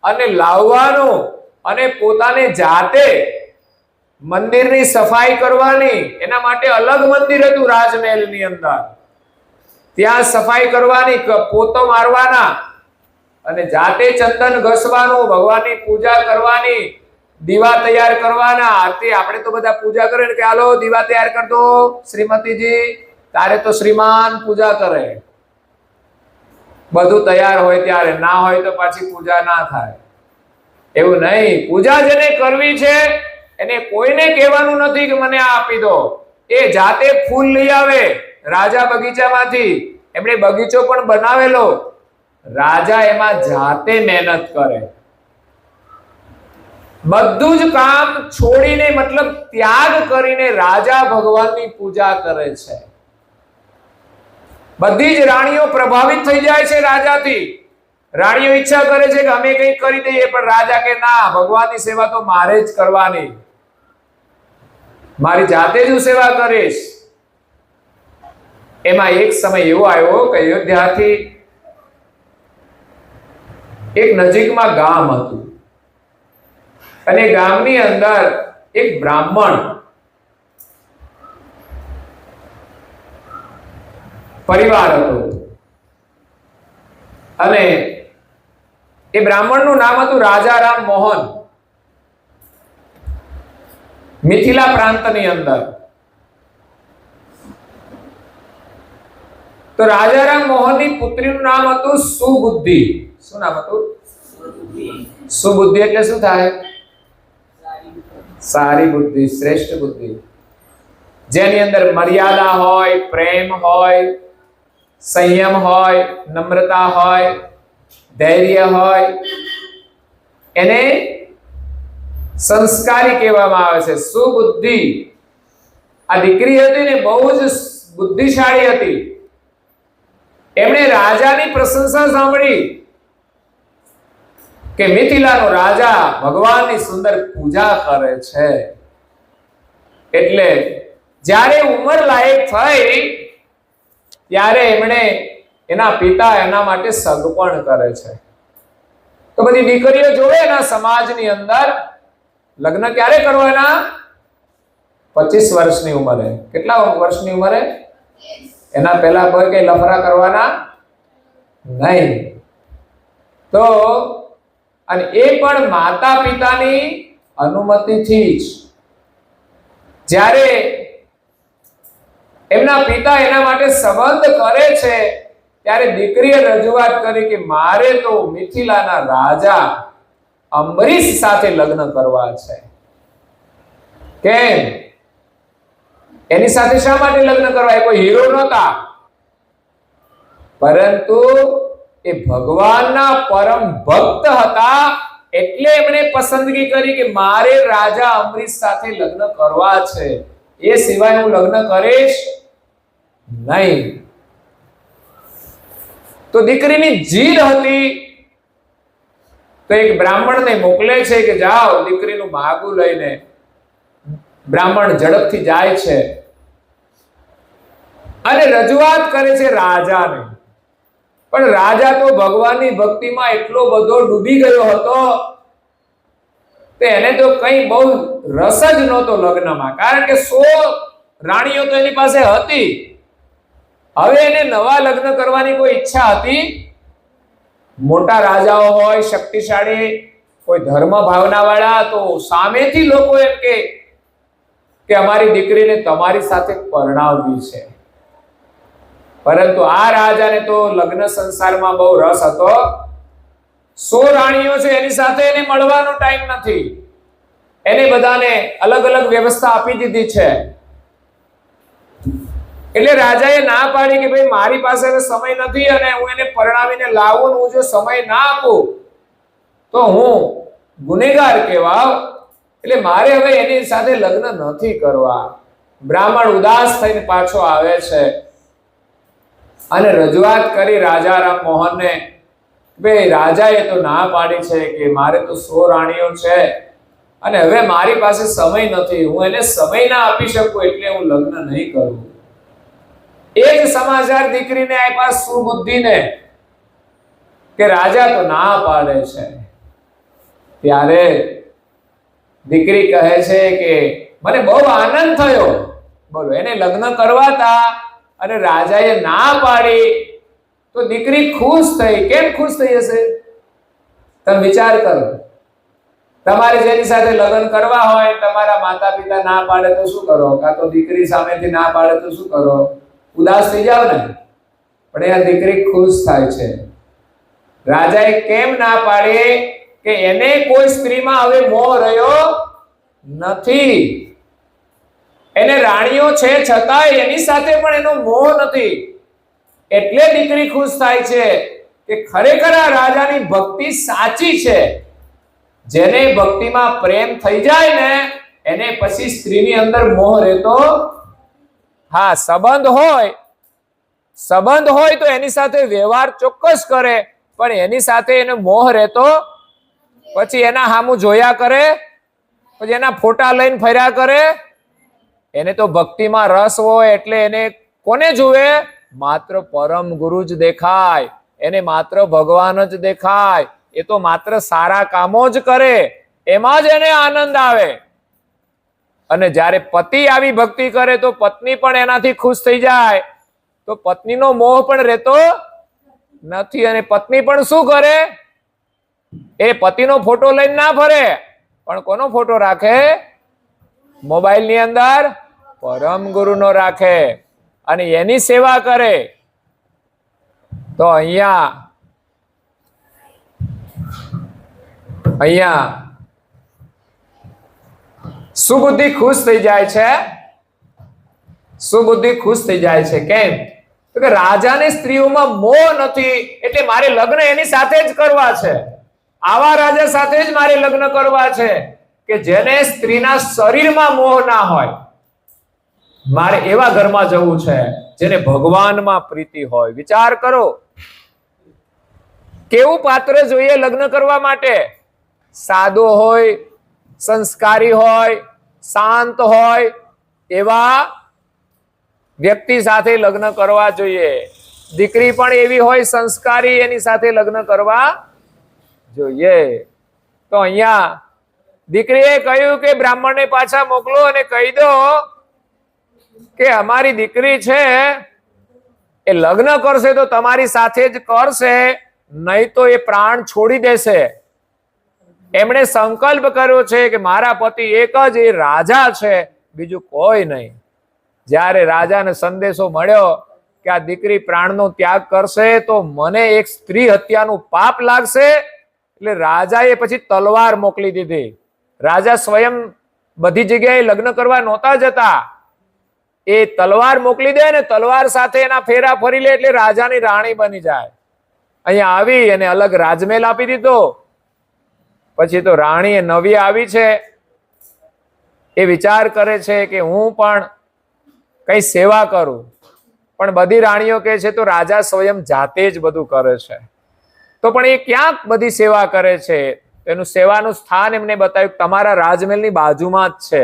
[SPEAKER 2] અને લાવવાનું, અને પોતાને જાતે મંદિરની સફાઈ કરવાની. એના માટે અલગ મંદિર હતું રાજમહેલની અંદર. ત્યાં સફાઈ કરવાની, પોતો મારવાના, અને જાતે ચંદન ઘસવાનું, ભગવાનની પૂજા કરવાની, દીવા તૈયાર કરવાના. આરતી આપણે તો બધા પૂજા કરે ને કે હાલો દીવા તૈયાર કર દો શ્રીમતીજી, તારે તો શ્રીમાન પૂજા કરે. બધું તૈયાર હોય ત્યારે, ના હોય તો પાછી પૂજા ના થાય. એવું નહીં. પૂજા જેને કરવી છે એને કોઈને કહેવાનું નથી કે મને આ આપી દો. એ જાતે ફૂલ લઈ આવે રાજા બગીચામાંથી. એમણે બગીચો પણ બનાવેલો. રાજા એમાં જાતે મહેનત કરે. બધું જ કામ છોડીને, મતલબ ત્યાગ કરીને રાજા ભગવાનની પૂજા કરે છે. બધી જ રાણીઓ પ્રભાવિત થઈ જાય છે રાજાથી. રાણીઓ ઈચ્છા કરે છે કે અમે કંઈક કરી દઈએ, પણ રાજા કે ના, ભગવાનની સેવા તો મારે જ કરવાની, મારી જાતે જ હું સેવા કરીશ. એમાં એક સમય એવો આવ્યો કે અયોધ્યાથી એક નજીકમાં ગામ હતું, અને ગામની અંદર એક બ્રાહ્મણ પરિવાર હતો. અને એ બ્રાહ્મણનું નામ હતું રાજારામ મોહન. મિથિલા પ્રાંતની અંદર. તો રાજારામ મોહનની પુત્રીનું નામ હતું સુબુદ્ધિ. શું નામ હતું? સુબુદ્ધિ એટલે શું થાય? સારી બુદ્ધિ, શ્રેષ્ઠ બુદ્ધિ, જેની અંદર મર્યાદા હોય, પ્રેમ હોય, સંયમ હોય, નમ્રતા હોય, ધૈર્ય હોય. એને સંસ્કારી કહેવામાં આવે છે, સુબુદ્ધિ. આ દીકરી હતી ને બહુ જ બુદ્ધિશાળી હતી. એમણે રાજાની પ્રશંસા સાંભળી કે મિથિલાનો રાજા ભગવાનની સુંદર પૂજા કરે છે. એટલે જ્યારે ઉંમર લાયક થઈ ત્યારે એમણે એના પિતા એના માટે સગપણ કરે છે. તો બધી દીકરીઓ જોવે એના સમાજની અંદર લગ્ન ક્યારે કરવાના? 25 વર્ષની ઉંમરે. કેટલા વર્ષની ઉંમરે? એના પહેલા કોઈ કઈ લફરા કરવાના નહીં. તો અને એ પણ માતા પિતાની અનુમતિથી જ. જ્યારે એમના પિતા એના માટે સંબંધ કરે છે ત્યારે દીકરીએ રજૂઆત કરી કે મારે તો મિથિલાના રાજા અંબરીશ સાથે લગ્ન કરવા છે. કેમ? એની સાથે શા માટે લગ્ન કરવા? એ કોઈ હીરો નહોતા, પરંતુ એ ભગવાનના પરમ ભક્ત હતા. એટલે એમણે પસંદગી કરી કે મારે રાજા અંબરીશ સાથે લગ્ન કરવા છે, એ સિવાય હું લગ્ન કરીશ નહીં. તો દીકરીની જીદ હતી તો એક બ્રાહ્મણને મોકલે છે કે જાઓ દીકરીનું માગું લઈને. બ્રાહ્મણ ઝડપથી જાય છે અને રજૂઆત કરે છે રાજાને. પણ રાજા તો ભગવાનની ભક્તિમાં એટલો બધો ડૂબી ગયો હતો કે એને તો કઈ બહુ રસ જ નહોતો લગ્નમાં, કારણ કે 100 રાણીઓ તો એની પાસે હતી. હવે એને નવા લગ્ન કરવાની કોઈ ઈચ્છા હતી? મોટા રાજાઓ હોય, શક્તિશાળી, કોઈ ધર્મ ભાવના વાળા, તો સામેથી લોકો એમ કે અમારી દીકરીને તમારી સાથે પરણાવવી છે. પરંતુ આ રાજાને તો લગ્ન સંસારમાં બહુ રસ હતો. 100 રાણીઓ છે, એની સાથે એને મળવાનો ટાઈમ નથી. એને બધાને અલગ અલગ વ્યવસ્થા આપી દીધી છે. એટલે રાજાએ ના પાડી કે ભાઈ મારી પાસે હવે સમય નથી અને હું એને પરણાવીને લાવું, હું જો સમય ના આપું તો હું ગુનેગાર કહેવાવ, એટલે મારે હવે એની સાથે લગ્ન નથી કરવા. બ્રાહ્મણ ઉદાસ થઈને પાછો આવે છે અને રજૂઆત કરી રાજા રામમોહનને. ભાઈ રાજાએ તો ના પાડી છે કે મારે તો 100 રાણીઓ છે અને હવે મારી પાસે સમય નથી, હું એને સમય ના આપી શકું, એટલે હું લગ્ન નહીં કરું. એ જ સમાચાર દીકરીને આપ્યા, સુબુદ્ધિને, કે રાજા તો ના પાડે છે. ત્યારે દીકરી કહે છે કે મને બહુ આનંદ થયો. બોલો, એને લગ્ન કરવાતા અને રાજાએ ના પાડી તો દીકરી ખુશ થઈ. કેમ ખુશ થઈ હશે? તમે વિચાર કરો. તમારે જેની સાથે લગ્ન કરવા હોય, તમારા માતા પિતા ના પાડે તો શું કરો? કાં તો દીકરી સામેથી ના પાડે તો શું કરો? ઉદાસ થઈ જાવ ને. પણ આ દીકરી ખુશ થાય છે. રાજાએ કેમ ના પાડી? કે એને કોઈ સ્ત્રીમાં હવે મોહ રહ્યો નથી. એને રાણીઓ છે છતાંય એની સાથે પણ એનો મોહ નથી. એટલે દીકરી ખુશ થાય છે કે ખરેખર આ રાજાની ભક્તિ સાચી છે. જેને ભક્તિમાં પ્રેમ થઈ જાય ને એને પછી સ્ત્રીની અંદર મોહ રહેતો. હા, સંબંધ હોય તો એની સાથે વ્યવહાર ચોક્કસ કરે, પણ એની સાથે એને મોહ રહેતો. પછી એના સામું જોયા કરે, પછી એના ફોટા લઈને ફર્યા કરે. એને તો ભક્તિમાં રસ હોય એટલે એને કોને જુએ? માત્ર પરમ ગુરુ જ દેખાય, એને માત્ર ભગવાન જ દેખાય. એ તો માત્ર સારા કામો જ કરે, એમાં જ એને આનંદ આવે. અને જ્યારે પતિ આવી ભક્તિ કરે તો પત્ની પણ એનાથી ખુશ થઈ જાય, તો પત્નીનો મોહ પણ રહેતો નથી. અને પત્ની પણ શું કરે? એ પતિનો ફોટો લઈને ના ફરે, પણ કોનો ફોટો રાખે? મોબાઈલની અંદર પરમ ગુરુનો રાખે અને એની સેવા કરે. તો અહીંયા સુબુદ્ધિ ખુશ થઈ જાય છે. સુબુદ્ધિ ખુશ થઈ જાય છે. કેમ? તો કે રાજાને સ્ત્રીઓમાં મોહ નથી, એટલે મારે લગ્ન એની સાથે જ કરવા છે. આવા રાજા સાથે જ મારે લગ્ન કરવા છે કે જેને સ્ત્રીના શરીરમાં મોહ ના હોય. મારે એવા ઘરમાં જવું છે જેને ભગવાનમાં પ્રીતિ હોય. વિચાર કરો, કેવું પાત્ર જોઈએ લગ્ન કરવા માટે? સાદો હોય, સંસ્કારી હોય, શાંત હોય, એવા વ્યક્તિ સાથે લગ્ન કરવા જોઈએ. દીકરી પણ એવી હોય, સંસ્કારી, એની સાથે લગ્ન કરવા જોઈએ. તો અહીંયા દીકરીએ કહ્યું કે બ્રાહ્મણને પાછા મોકલો અને કહી દો કે અમારી દીકરી છે એ લગ્ન કરશે તો તમારી સાથે જ કરશે, નહીં તો એ પ્રાણ છોડી દેશે. એમણે સંકલ્પ કર્યો છે કે મારા પતિ એક જ એ રાજા છે, બીજું કોઈ નહીં. જ્યારે રાજાને સંદેશો મળ્યો કે આ દીકરી પ્રાણનો ત્યાગ કરશે તો મને એક સ્ત્રી હત્યાનું પાપ લાગશે, એટલે રાજાએ પછી તલવાર મોકલી દીધી. રાજા સ્વયં બધી જગ્યાએ લગ્ન કરવા નહોતા જતા, એ તલવાર મોકલી દે ને તલવાર સાથે એના ફેરા ફરી લે એટલે રાજાની રાણી બની જાય. અહીંયા આવી અને અલગ રાજમહેલ આપી દીધો. પછી તો રાણી નવી આવી છે, એ વિચાર કરે છે કે હું પણ કઈ સેવા કરું, પણ બધી રાણીઓ કહે છે તો રાજા સ્વયં જાતે જ બધું કરે છે. તો પણ એ ક્યાંક બધી સેવા કરે છે, એનું સેવાનું સ્થાન એમને બતાવ્યું તમારા રાજમહેલની બાજુમાં જ છે.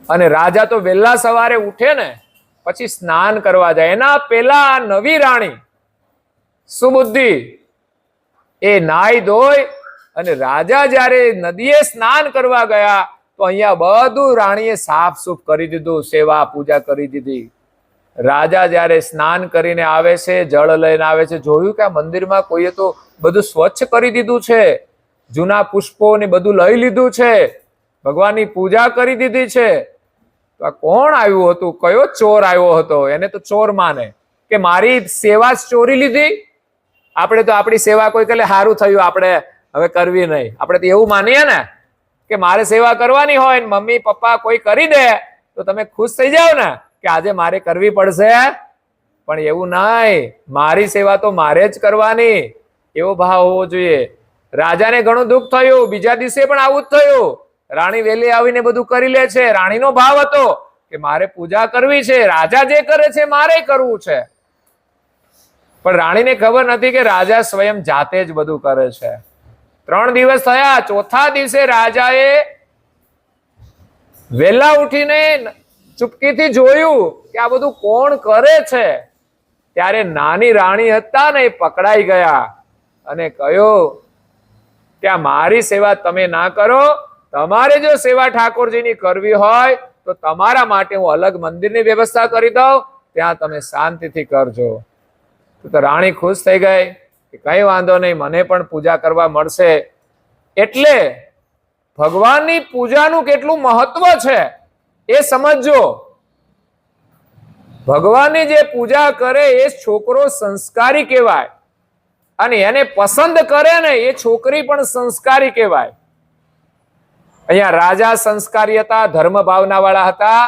[SPEAKER 2] અને રાજા તો વહેલા સવારે ઉઠે ને પછી સ્નાન કરવા જાય, એના પેલા નવી રાણી સુબુદ્ધિ એ નાઈ ધોઈ અને રાજા જ્યારે નદીએ સ્નાન કરવા ગયા તો અહીંયા બધું રાણીએ સાફ સૂફ કરી દીધું, સેવા પૂજા કરી દીધી. રાજા જ્યારે સ્નાન કરીને આવે છે, જળ લઈને આવે છે, જોયું કે આ મંદિરમાં કોઈએ તો બધું સ્વચ્છ કરી દીધું છે, જૂના પુષ્પો ને બધું લઈ લીધું છે, ભગવાનની પૂજા કરી દીધી છે. તો આ કોણ આવ્યું હતું, કયો ચોર આવ્યો હતો? એને તો ચોર માને કે મારી સેવા ચોરી લીધી. આપણે તો આપણી સેવા કોઈ કહે સારું થયું, આપણે હવે કરવી નહીં. આપણે તો એવું માનીએ ને કે મારે સેવા કરવાની હોય ને મમ્મી પપ્પા કોઈ કરી દે તો તમે ખુશ થઈ જાઓ ને કે આજે મારે કરવી પડશે. પણ એવું નહીં, મારી સેવા તો મારે જ કરવાની, એવો ભાવ હોવો જોઈએ. રાજાને ઘણું દુઃખ થયું, બીજા દિવસે પણ આવું જ થયું. રાણી વેલી આવીને બધું કરી લે છે. રાણીનો ભાવ હતો કે મારે પૂજા કરવી છે, રાજા જે કરે છે મારે કરવું છે. પણ રાણીને ખબર નથી કે રાજા સ્વયં જાતે જ બધું કરે છે. 3 દિવસ થયા, ચોથા દિવસે રાજાએ વહેલા ઉઠીને ચૂપકીથી જોયું કે આ બધું કોણ કરે છે. ત્યારે નાની રાણી હતા ને એ પકડાઈ ગયા અને કહ્યું કે આ મારી સેવા તમે ના કરો, તમારે જો સેવા ઠાકોરજીની કરવી હોય તો તમારા માટે હું અલગ મંદિરની વ્યવસ્થા કરી દઉં, ત્યાં તમે શાંતિથી કરજો. તો રાણી ખુશ થઈ ગઈ કે કઈ વાંધો નહીં, મને પણ પૂજા કરવા મળશે. એટલે ભગવાનની પૂજાનું કેટલું મહત્વ છે એ સમજજો. ભગવાનની જે પૂજા કરે એ છોકરો સંસ્કારી કહેવાય, અને એને પસંદ કરે ને એ છોકરી પણ સંસ્કારી કહેવાય. અહીંયા રાજા સંસ્કારી હતા, ધર્મ ભાવના વાળા હતા.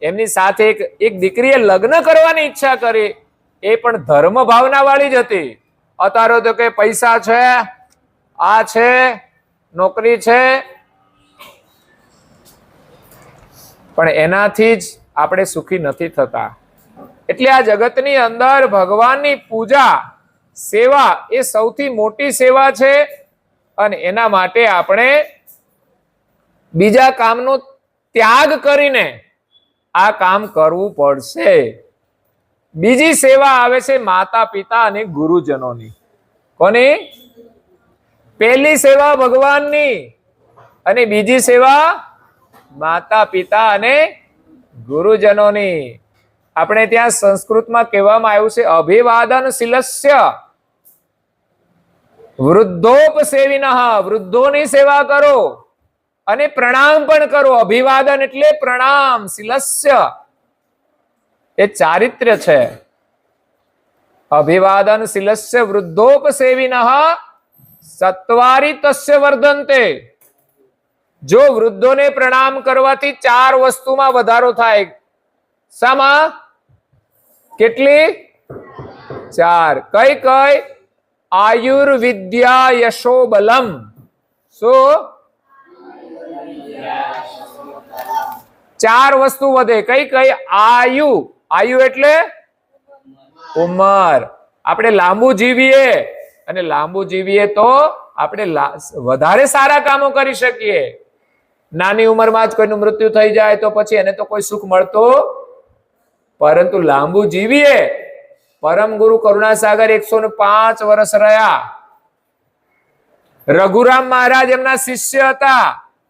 [SPEAKER 2] એમની સાથે એક દીકરીએ લગ્ન કરવાની ઈચ્છા કરી, એ પણ ધર્મ ભાવના વાળી જ હતી. અત્યારે તો કે પૈસા છે, આ છે, નોકરી છે, પણ એનાથી જ આપણે સુખી નથી થતા. એટલે આ જગતની અંદર ભગવાનની પૂજા, સેવા એ સૌથી મોટી સેવા છે, અને એના માટે આપણે બીજા કામનો ત્યાગ કરીને આ કામ કરવું પડશે. બીજી સેવા આવે છે માતા પિતા અને ગુરુજનોની. કોની? પહેલી સેવા ભગવાનની અને બીજી સેવા માતા પિતા અને ગુરુજનોની. આપણે ત્યાં સંસ્કૃતમાં કહેવામાં આવ્યું છે અભિવાદન શિલસ્ય વૃદ્ધોપસેવિનઃ. વૃદ્ધોની સેવા કરો અને પ્રણામ પણ કરો. અભિવાદન એટલે પ્રણામ, શિલસ્ય એ ચારિત્ર્ય છે. અભિવાદન શિલસ્ય વૃદ્ધોપસેવિનઃ સત્વારી તસ્ય વર્ધન્તે. જો વૃદ્ધોને પ્રણામ કરવાથી 4 વસ્તુમાં વધારો થાય. શામાં? કેટલી? 4. કઈ કઈ? આયુર્વિદ્યા યશો બલમ. શું? 4 વસ્તુ વધે. કઈ કઈ? આયુ. આયુ એટલે ઉંમર. આપણે લાંબુ જીવીએ, અને લાંબુ જીવીએ તો આપણે વધારે સારા કામો કરી શકીએ. નાની ઉંમરમાં જ કોઈનું મૃત્યુ થઈ જાય તો પછી એને તો કોઈ સુખ મળતું, પરંતુ લાંબુ જીવીએ. પરમ ગુરુ કરુણાસાગર 105 વર્ષ રહ્યા. રઘુરામ મહારાજ એમના શિષ્ય હતા.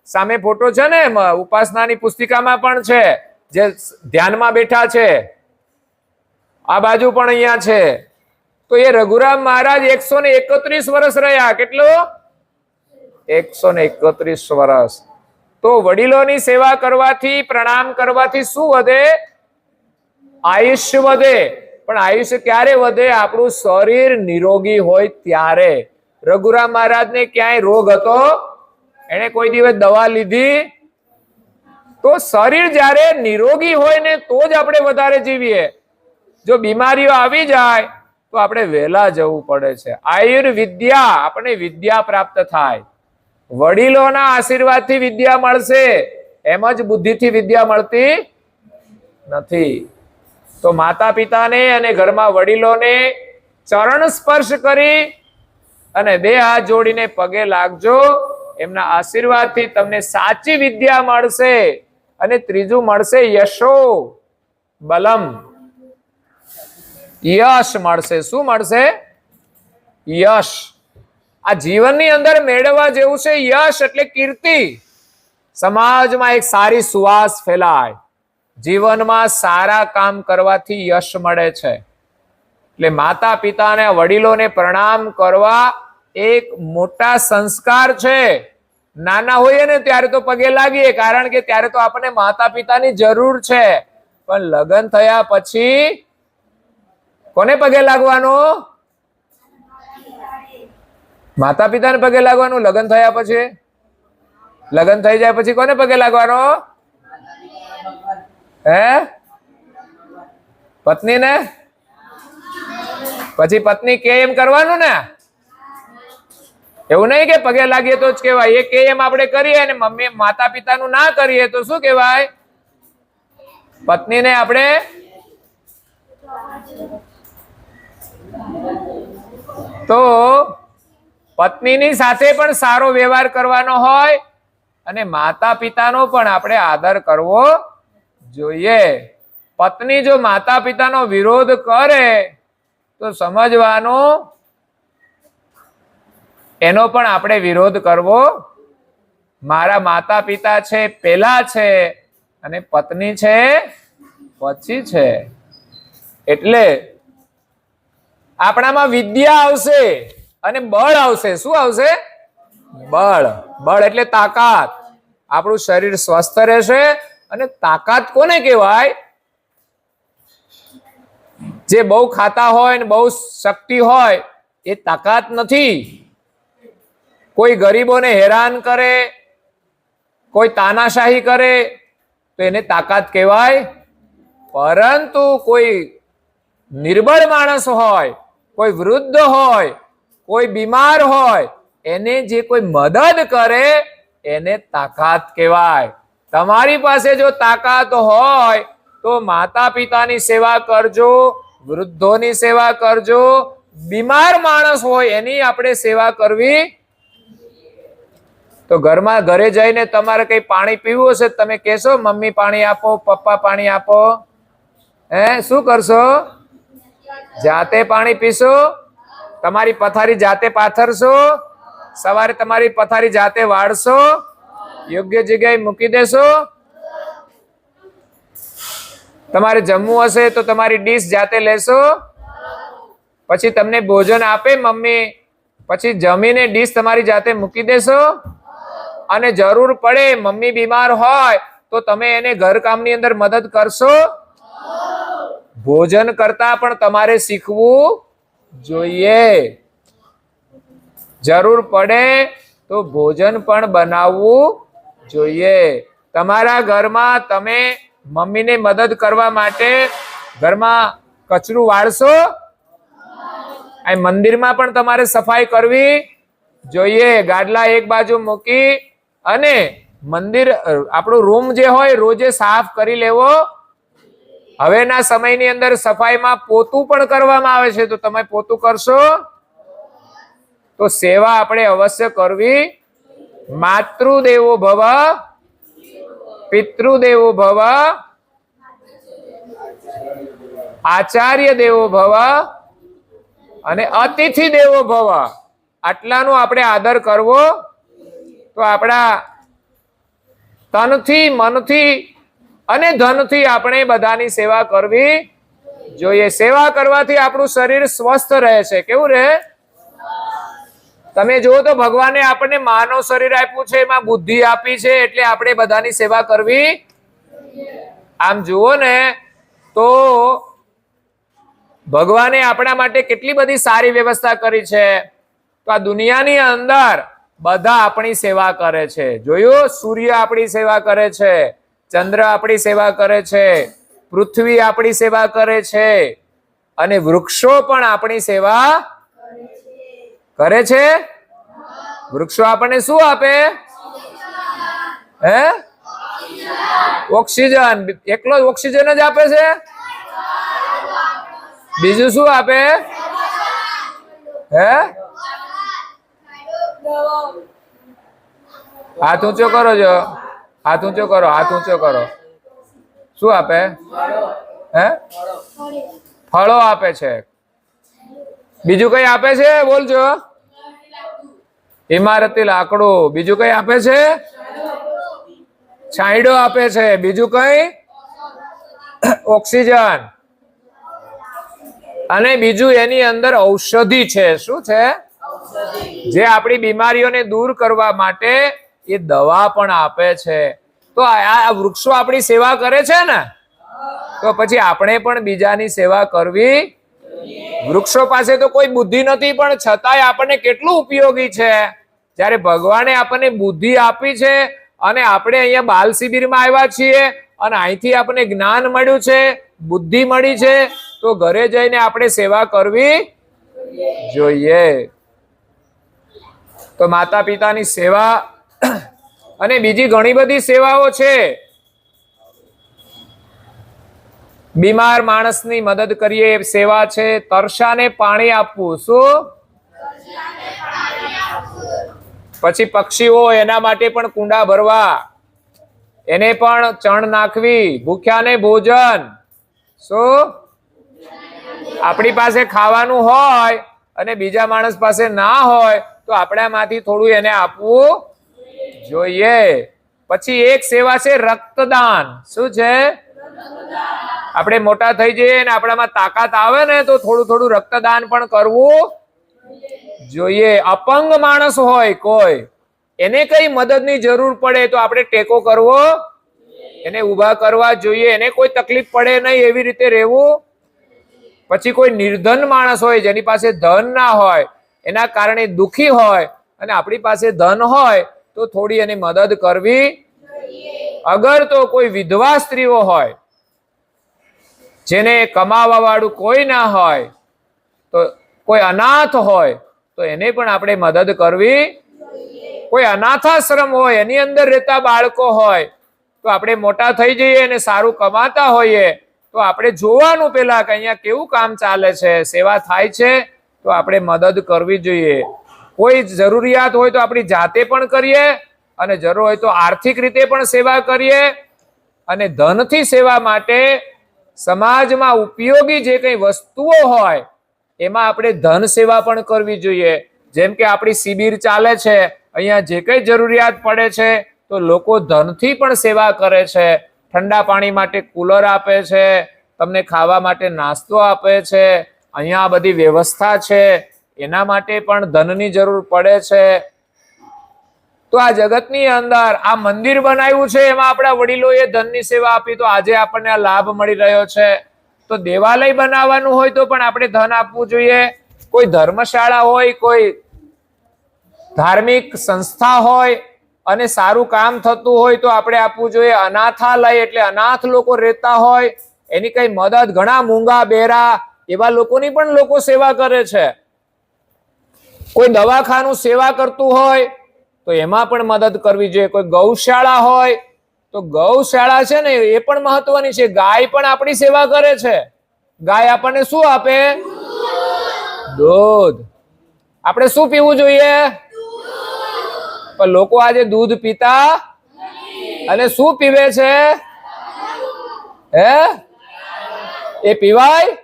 [SPEAKER 2] સામે ફોટો છે ને, ઉપાસનાની પુસ્તિકામાં પણ છે, જે ધ્યાનમાં બેઠા છે. આ બાજુ પણ અહીંયા છે. તો એ રઘુરામ મહારાજ 131 વર્ષ રહ્યા. કેટલો? 131 વર્ષ. તો વડીલોની સેવા કરવાથી, પ્રણામ કરવાથી શું વધે? આયુષ્ય વધે. પણ આયુષ્ય ક્યારે વધે? આપણું શરીર નિરોગી હોય ત્યારે. રઘુરામ મહારાજને ક્યાંય રોગ હતો? એને કોઈ દિવસ દવા લીધી? તો શરીર જ્યારે નિરોગી હોય ને તો જ આપણે વધારે જીવીએ. જો બીમારીઓ આવી જાય તો આપણે વહેલા જવું પડે છે. આયુર્વિદ્યા, આપણે વિદ્યા પ્રાપ્ત થાય. વડીલોના આશીર્વાદથી વિદ્યા મળશે, એમ જ બુદ્ધિથી વિદ્યા મળતી નથી. તો માતા પિતાને અને ઘરમાં વડીલોને ચરણ સ્પર્શ કરી અને બે હાથ જોડીને પગે લાગજો. એમના આશીર્વાદથી તમને સાચી વિદ્યા મળશે. અને ત્રીજું મળશે યશો બલમ, યશ મળશે. શું મળશે? યશ. આ જીવનની અંદર મેળવવા જેવું છે યશ એટલે કીર્તિ. સમાજમાં એક સારી સુવાસ ફેલાય. જીવનમાં સારા કામ કરવાથી યશ મળે છે. એટલે માતા પિતાને, વડીલોને પ્રણામ કરવા એક મોટા સંસ્કાર છે. નાના હોઈએ ને ત્યારે તો પગે લાગીએ, કારણ કે ત્યારે તો આપણને માતા પિતાની જરૂર છે. પણ લગ્ન થયા પછી કોને પગે લાગવાનું? માતા પિતાને પગે લાગવાનું. લગ્ન થયા પછી, લગ્ન થઈ જાય પછી કોને પગે લાગવાનો? હે? પત્નીને. પછી પત્ની કે એમ કરવાનું ને. એવું નહીં કે પગે લાગીએ તો જ કહેવાય. એ કે એમ આપણે કરીએ અને મમ્મી માતા પિતાનું ના કરીએ તો શું કહેવાય? પત્નીને આપણે તો પત્નીની સાથે પણ સારો વ્યવહાર કરવાનો હોય અને માતા પિતાનો પણ આપણે આદર કરવો જોઈએ. પત્ની જો માતા પિતાનો વિરોધ કરે તો સમજવાનું એનો પણ આપણે વિરોધ કરવો. મારા માતા પિતા છે પેલા છે અને પત્ની છે પછી છે. એટલે આપણામાં વિદ્યા આવશે અને બળ આવશે. શું આવશે? બળ. બળ એટલે તાકાત. આપણું શરીર સ્વસ્થ રહેશે. અને તાકાત કોને કહેવાય? જે બહુ ખાતા હોય ને બહુ શક્તિ હોય એ તાકાત નથી. કોઈ ગરીબોને હેરાન કરે, કોઈ તાનાશાહી કરે તો એને તાકાત કહેવાય. પરંતુ કોઈ નિર્બળ માણસ હોય, કોઈ વૃદ્ધ હોય, કોઈ બીમાર હોય, એને જે કોઈ મદદ કરે એને તાકાત કહેવાય. તમારી પાસે જો તાકાત હોય તો માતા પિતાની સેવા કરજો, વૃદ્ધોની સેવા કરજો. બીમાર માણસ હોય એની આપણે સેવા કરવી. તો ઘરમાં ઘરે જઈને તમારે કઈ પાણી પીવું હશે તમે કહેશો મમ્મી પાણી આપો, પપ્પા પાણી આપો? હે? શું કરશો? જાતે પાણી પીશો? તમારી પથારી જાતે પાથરશો? સવારે તમારી પથારી જાતે વાળશો? યોગ્ય જગ્યાએ મૂકી દેશો? તમારે જમવું હશે તો તમારી ડીશ જાતે લેશો? પછી તમને ભોજન આપે મમ્મી, પછી જમીને ડીશ તમારી જાતે મૂકી દેશો? અને જરૂર પડે મમ્મી બીમાર હોય તો તમે એને ઘરકામની અંદર મદદ કરશો? ભોજન કરતા પણ તમારે શીખવું જોઈએ. જરૂર પડે તો ભોજન પણ બનાવવું જોઈએ. તમારા ઘરમાં તમે મમ્મીને મદદ કરવા માટે ઘરમાં કચરું વાળશો? આ મંદિરમાં પણ તમારે સફાઈ કરવી જોઈએ. ગાડલા એક બાજુ મૂકી અને મંદિર આપણું રૂમ જે હોય રોજે સાફ કરી લેવો. હવેના સમયની અંદર સફાઈમાં પોતું પણ કરવામાં આવે છે તો તમે પોતું કરશો? તો સેવા આપણે અવશ્ય કરવી. માતૃદેવો ભવ, પિતૃદેવો ભવ, આચાર્ય દેવો ભવ અને અતિથિ દેવો ભવ. આટલાનો આપણે આદર કરવો. તો આપણા તનથી, મનથી અને ધનથી આપણે બધાની સેવા કરવી જોઈએ. સેવા કરવાથી આપણું શરીર સ્વસ્થ રહે છે. કેવું રહે? તમે જુઓ તો ભગવાને આપણને માનવ શરીર આપ્યું છે, એમાં બુદ્ધિ આપી છે, એટલે આપણે બધાની સેવા કરવી. આમ જુઓ ને તો ભગવાને આપણા માટે કેટલી બધી સારી વ્યવસ્થા કરી છે. તો આ દુનિયાની અંદર બધા આપણી સેવા કરે છે. જોયું, સૂર્ય આપણી સેવા કરે છે, ચંદ્ર આપણી સેવા કરે છે, પૃથ્વી આપણી સેવા કરે છે, અને વૃક્ષો પણ આપણી સેવા કરે છે. વૃક્ષો આપણને શું આપે? હે? ઓક્સિજન. એકલો ઓક્સિજન જ આપે છે? બીજું શું આપે? હે? હાથ ઊંચો કરો છો, હાથ ઊંચો કરો, હાથ ઊંચો કરો. શું આપે? હે? ફળો આપે છે. બીજું કઈ આપે છે? બોલજો. ઇમારતી લાકડું. બીજું કઈ આપે છે? છાંયડો આપે છે. બીજું કઈ? ઓક્સિજન. અને બીજું એની અંદર ઔષધિ છે. શું છે? જે આપણી બીમારીઓને દૂર કરવા માટે એ દવા પણ આપે છે. તો આ વૃક્ષો આપણી સેવા કરે છે ને, તો પછી આપણે પણ બીજાની સેવા કરવી. વૃક્ષો પાસે તો કોઈ બુદ્ધિ નથી, પણ છતાંય આપણને કેટલું ઉપયોગી છે. જ્યારે ભગવાને આપણને બુદ્ધિ આપી છે અને આપણે અહીંયા બાલ શિબિરમાં આવ્યા છીએ અને અહીંથી આપણને જ્ઞાન મળ્યું છે, બુદ્ધિ મળી છે, તો ઘરે જઈને આપણે સેવા કરવી જોઈએ. તો માતા પિતાની સેવા અને બીજી ઘણી બધી સેવાઓ છે. બીમાર માણસની મદદ કરીએ એ સેવા છે. તરસાને પાણી આપવું. શું? પછી પક્ષીઓ, એના માટે પણ કુંડા ભરવા, એને પણ ચણ નાખવી. ભૂખ્યાને ભોજન. શું? આપણી પાસે ખાવાનું હોય અને બીજા માણસ પાસે ના હોય તો આપણામાંથી થોડું એને આપવું જોઈએ. પછી એક સેવા છે રક્તદાન. શું છે? આપણે મોટા થઈ જઈએ ને આપણામાં તાકાત આવે ને તો થોડું થોડું રક્તદાન પણ કરવું જોઈએ. અપંગ માણસ હોય કોઈ, એને કઈ મદદની જરૂર પડે તો આપણે ટેકો કરવો, એને ઊભા કરવા જોઈએ. એને કોઈ તકલીફ પડે નહીં એવી રીતે રહેવું. પછી કોઈ નિર્ધન માણસ હોય, જેની પાસે ધન ના હોય, એના કારણે દુખી હોય અને આપણી પાસે ધન હોય તો થોડી એની મદદ કરવી. અગર તો કોઈ વિધવા સ્ત્રીઓ હોય, જેને કમાવા વાળું કોઈ ના હોય, તો કોઈ અનાથ હોય તો એને પણ આપણે મદદ કરવી. કોઈ અનાથાશ્રમ હોય, એની અંદર રહેતા બાળકો હોય, તો આપણે મોટા થઈ જઈએ અને સારું કમાતા હોઈએ તો આપણે જોવાનું પેલા કે અહીંયા કેવું કામ ચાલે છે, સેવા થાય છે, તો આપણે મદદ કરવી જોઈએ. કોઈ જરૂરિયાત હોય તો આપણી જાતે પણ કરીએ અને જરૂર હોય તો આર્થિક રીતે પણ સેવા કરીએ. અને ધનથી સેવા માટે સમાજમાં ઉપયોગી જે કઈ વસ્તુઓ હોય એમાં આપણે ધન સેવા પણ કરવી જોઈએ. જેમ કે આપણી શિબિર ચાલે છે, અહીંયા જે કઈ જરૂરિયાત પડે છે તો લોકો ધનથી પણ સેવા કરે છે. ઠંડા પાણી માટે કુલર આપે છે, તમને ખાવા માટે નાસ્તો આપે છે, અહીંયા બધી વ્યવસ્થા છે, એના માટે પણ ધનની જરૂર પડે છે. તો આ જગતની અંદર આ મંદિર બનાવ્યું છે, એમાં આપણા વડીલોએ ધનની સેવા આપી, તો આજે આપણને આ લાભ મળી રહ્યો છે. તો દેવાલય બનાવવાનું હોય તો પણ આપણે ધન આપવું જોઈએ. કોઈ ધર્મશાળા હોય, કોઈ ધાર્મિક સંસ્થા હોય અને સારું કામ થતું હોય તો આપણે આપવું જોઈએ. અનાથાલય એટલે અનાથ લોકો રહેતા હોય, એની કઈ મદદ, ઘણા મૂંગા બેરા એવા લોકોની પણ લોકો સેવા કરે છે. કોઈ દવાખાનું સેવા કરતું હોય તો એમાં પણ મદદ કરવી જોઈએ. કોઈ ગૌશાળા હોય તો ગૌશાળા છે ને એ પણ મહત્વની છે. ગાય પણ આપણી સેવા કરે છે. ગાય આપણને શું આપે? દૂધ. આપણે શું પીવું જોઈએ? પણ લોકો આજે દૂધ પીતા અને શું પીવે છે? હે? એ પીવાય?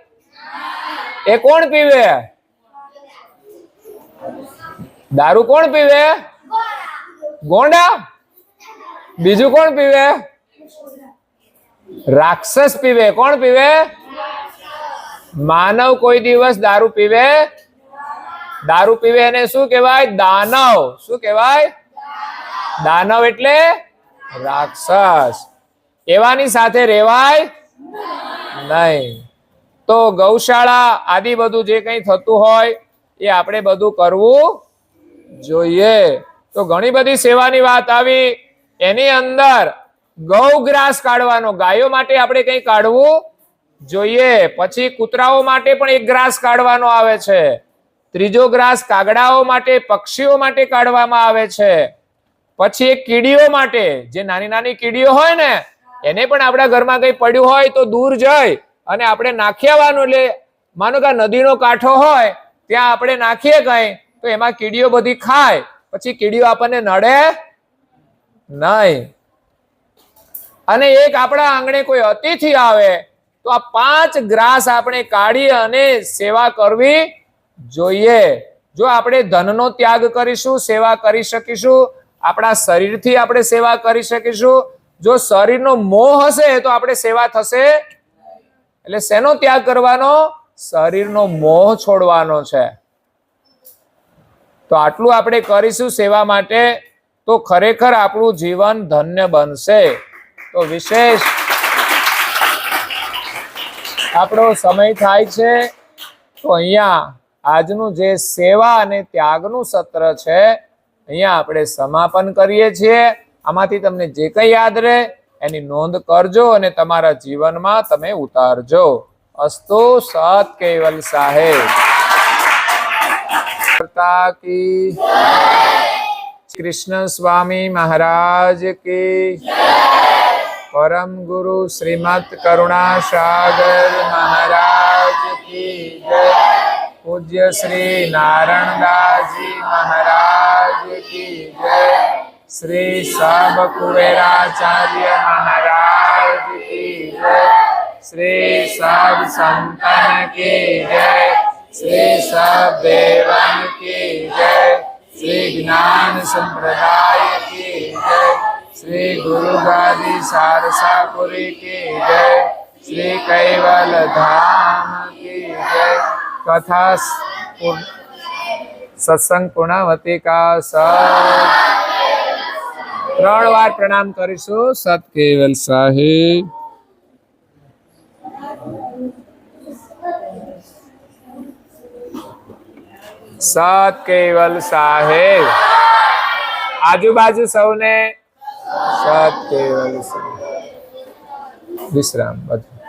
[SPEAKER 2] એ કોણ પીવે? દારૂ કોણ પીવે? ગોંડા. બીજું કોણ પીવે? રાક્ષસ પીવે. કોણ પીવે? માનવ કોઈ દિવસ દારૂ પીવે દારૂ પીવે એને શું કહેવાય? દાનવ. શું કહેવાય? દાનવ એટલે રાક્ષસ. એવાની સાથે રહેવાય નહીં. તો ગૌશાળા આદિ બધું જે કંઈ થતું હોય એ આપણે બધું કરવું જોઈએ. તો ઘણી બધી સેવાની વાત આવી. એની અંદર ગૌગ્રાસ કાઢવાનો, ગાયો માટે આપણે કંઈ કાઢવું જોઈએ. પછી કૂતરાઓ માટે પણ એક ગ્રાસ કાઢવાનો આવે છે. ત્રીજો ગ્રાસ કાગડાઓ માટે, પક્ષીઓ માટે કાઢવામાં આવે છે. પછી એક કીડીઓ માટે, જે નાની નાની કીડીઓ હોય ને એને પણ આપણા ઘરમાં કંઈ પડ્યું હોય તો દૂર જઈ અને આપણે નાખી આવવાનું. એટલે માનો કે નદીનો કાંઠો હોય ત્યાં આપણે નાખીએ કંઈ તો એમાં કીડીઓ બધી ખાય, પછી કીડીઓ આપણને નડે નહીં. અને એક આપણા આંગણે કોઈ અતિથિ આવે તો આ 5 ગ્રાસ આપણે કાઢી અને સેવા કરવી જોઈએ. જો આપણે ધનનો ત્યાગ કરીશું, સેવા કરી શકીશું. આપણા શરીરથી આપણે સેવા કરી શકીશું. જો શરીરનો મોહ હશે તો આપણે સેવા થશે. એટલે શેનો ત્યાગ કરવાનો? શરીરનો મોહ છોડવાનો છે. તો આટલું આપણે કરીશું સેવા માટે તો ખરેખર આપણું જીવન ધન્ય બનશે. તો વિશેષ આપણો સમય થાય છે તો અહીંયા આજનું જે સેવા અને ત્યાગનું સત્ર છે અહીંયા આપણે સમાપન કરીએ છીએ. આમાંથી તમને જે કંઈ યાદ રહે એની નોંધ કરજો અને તમારા જીવનમાં તમે ઉતારજો. અસ્તુ. સત કેવલ સાહેબ કી કૃષ્ણ સ્વામી મહારાજ કી પરમ ગુરુ શ્રીમદ કરુણા સાગર મહારાજ કી જય. પૂજ્ય શ્રી નારાયણદાસજી મહારાજ કી જય. શ્રી સબ કુબેરાચાર્ય મહારાજ કી જય. શ્રી સબ સંતન કી જય. શ્રી સબ દેવન કી જય. શ્રી જ્ઞાન સંપ્રદાય કી જય. શ્રી ગુરુ ગાદી સારસાપુરી કી જય. શ્રી કૈવલ ધામ કી જય. કથા સત્સંગ પૂર્ણાવતી કા સત 3 વાર પ્રણામ કરીશું. સત કેવલ સાહેબ. સત કેવલ સાહેબ. આજુબાજુ સૌને સત કેવલ સાહેબ. વિશ્રામ બધું.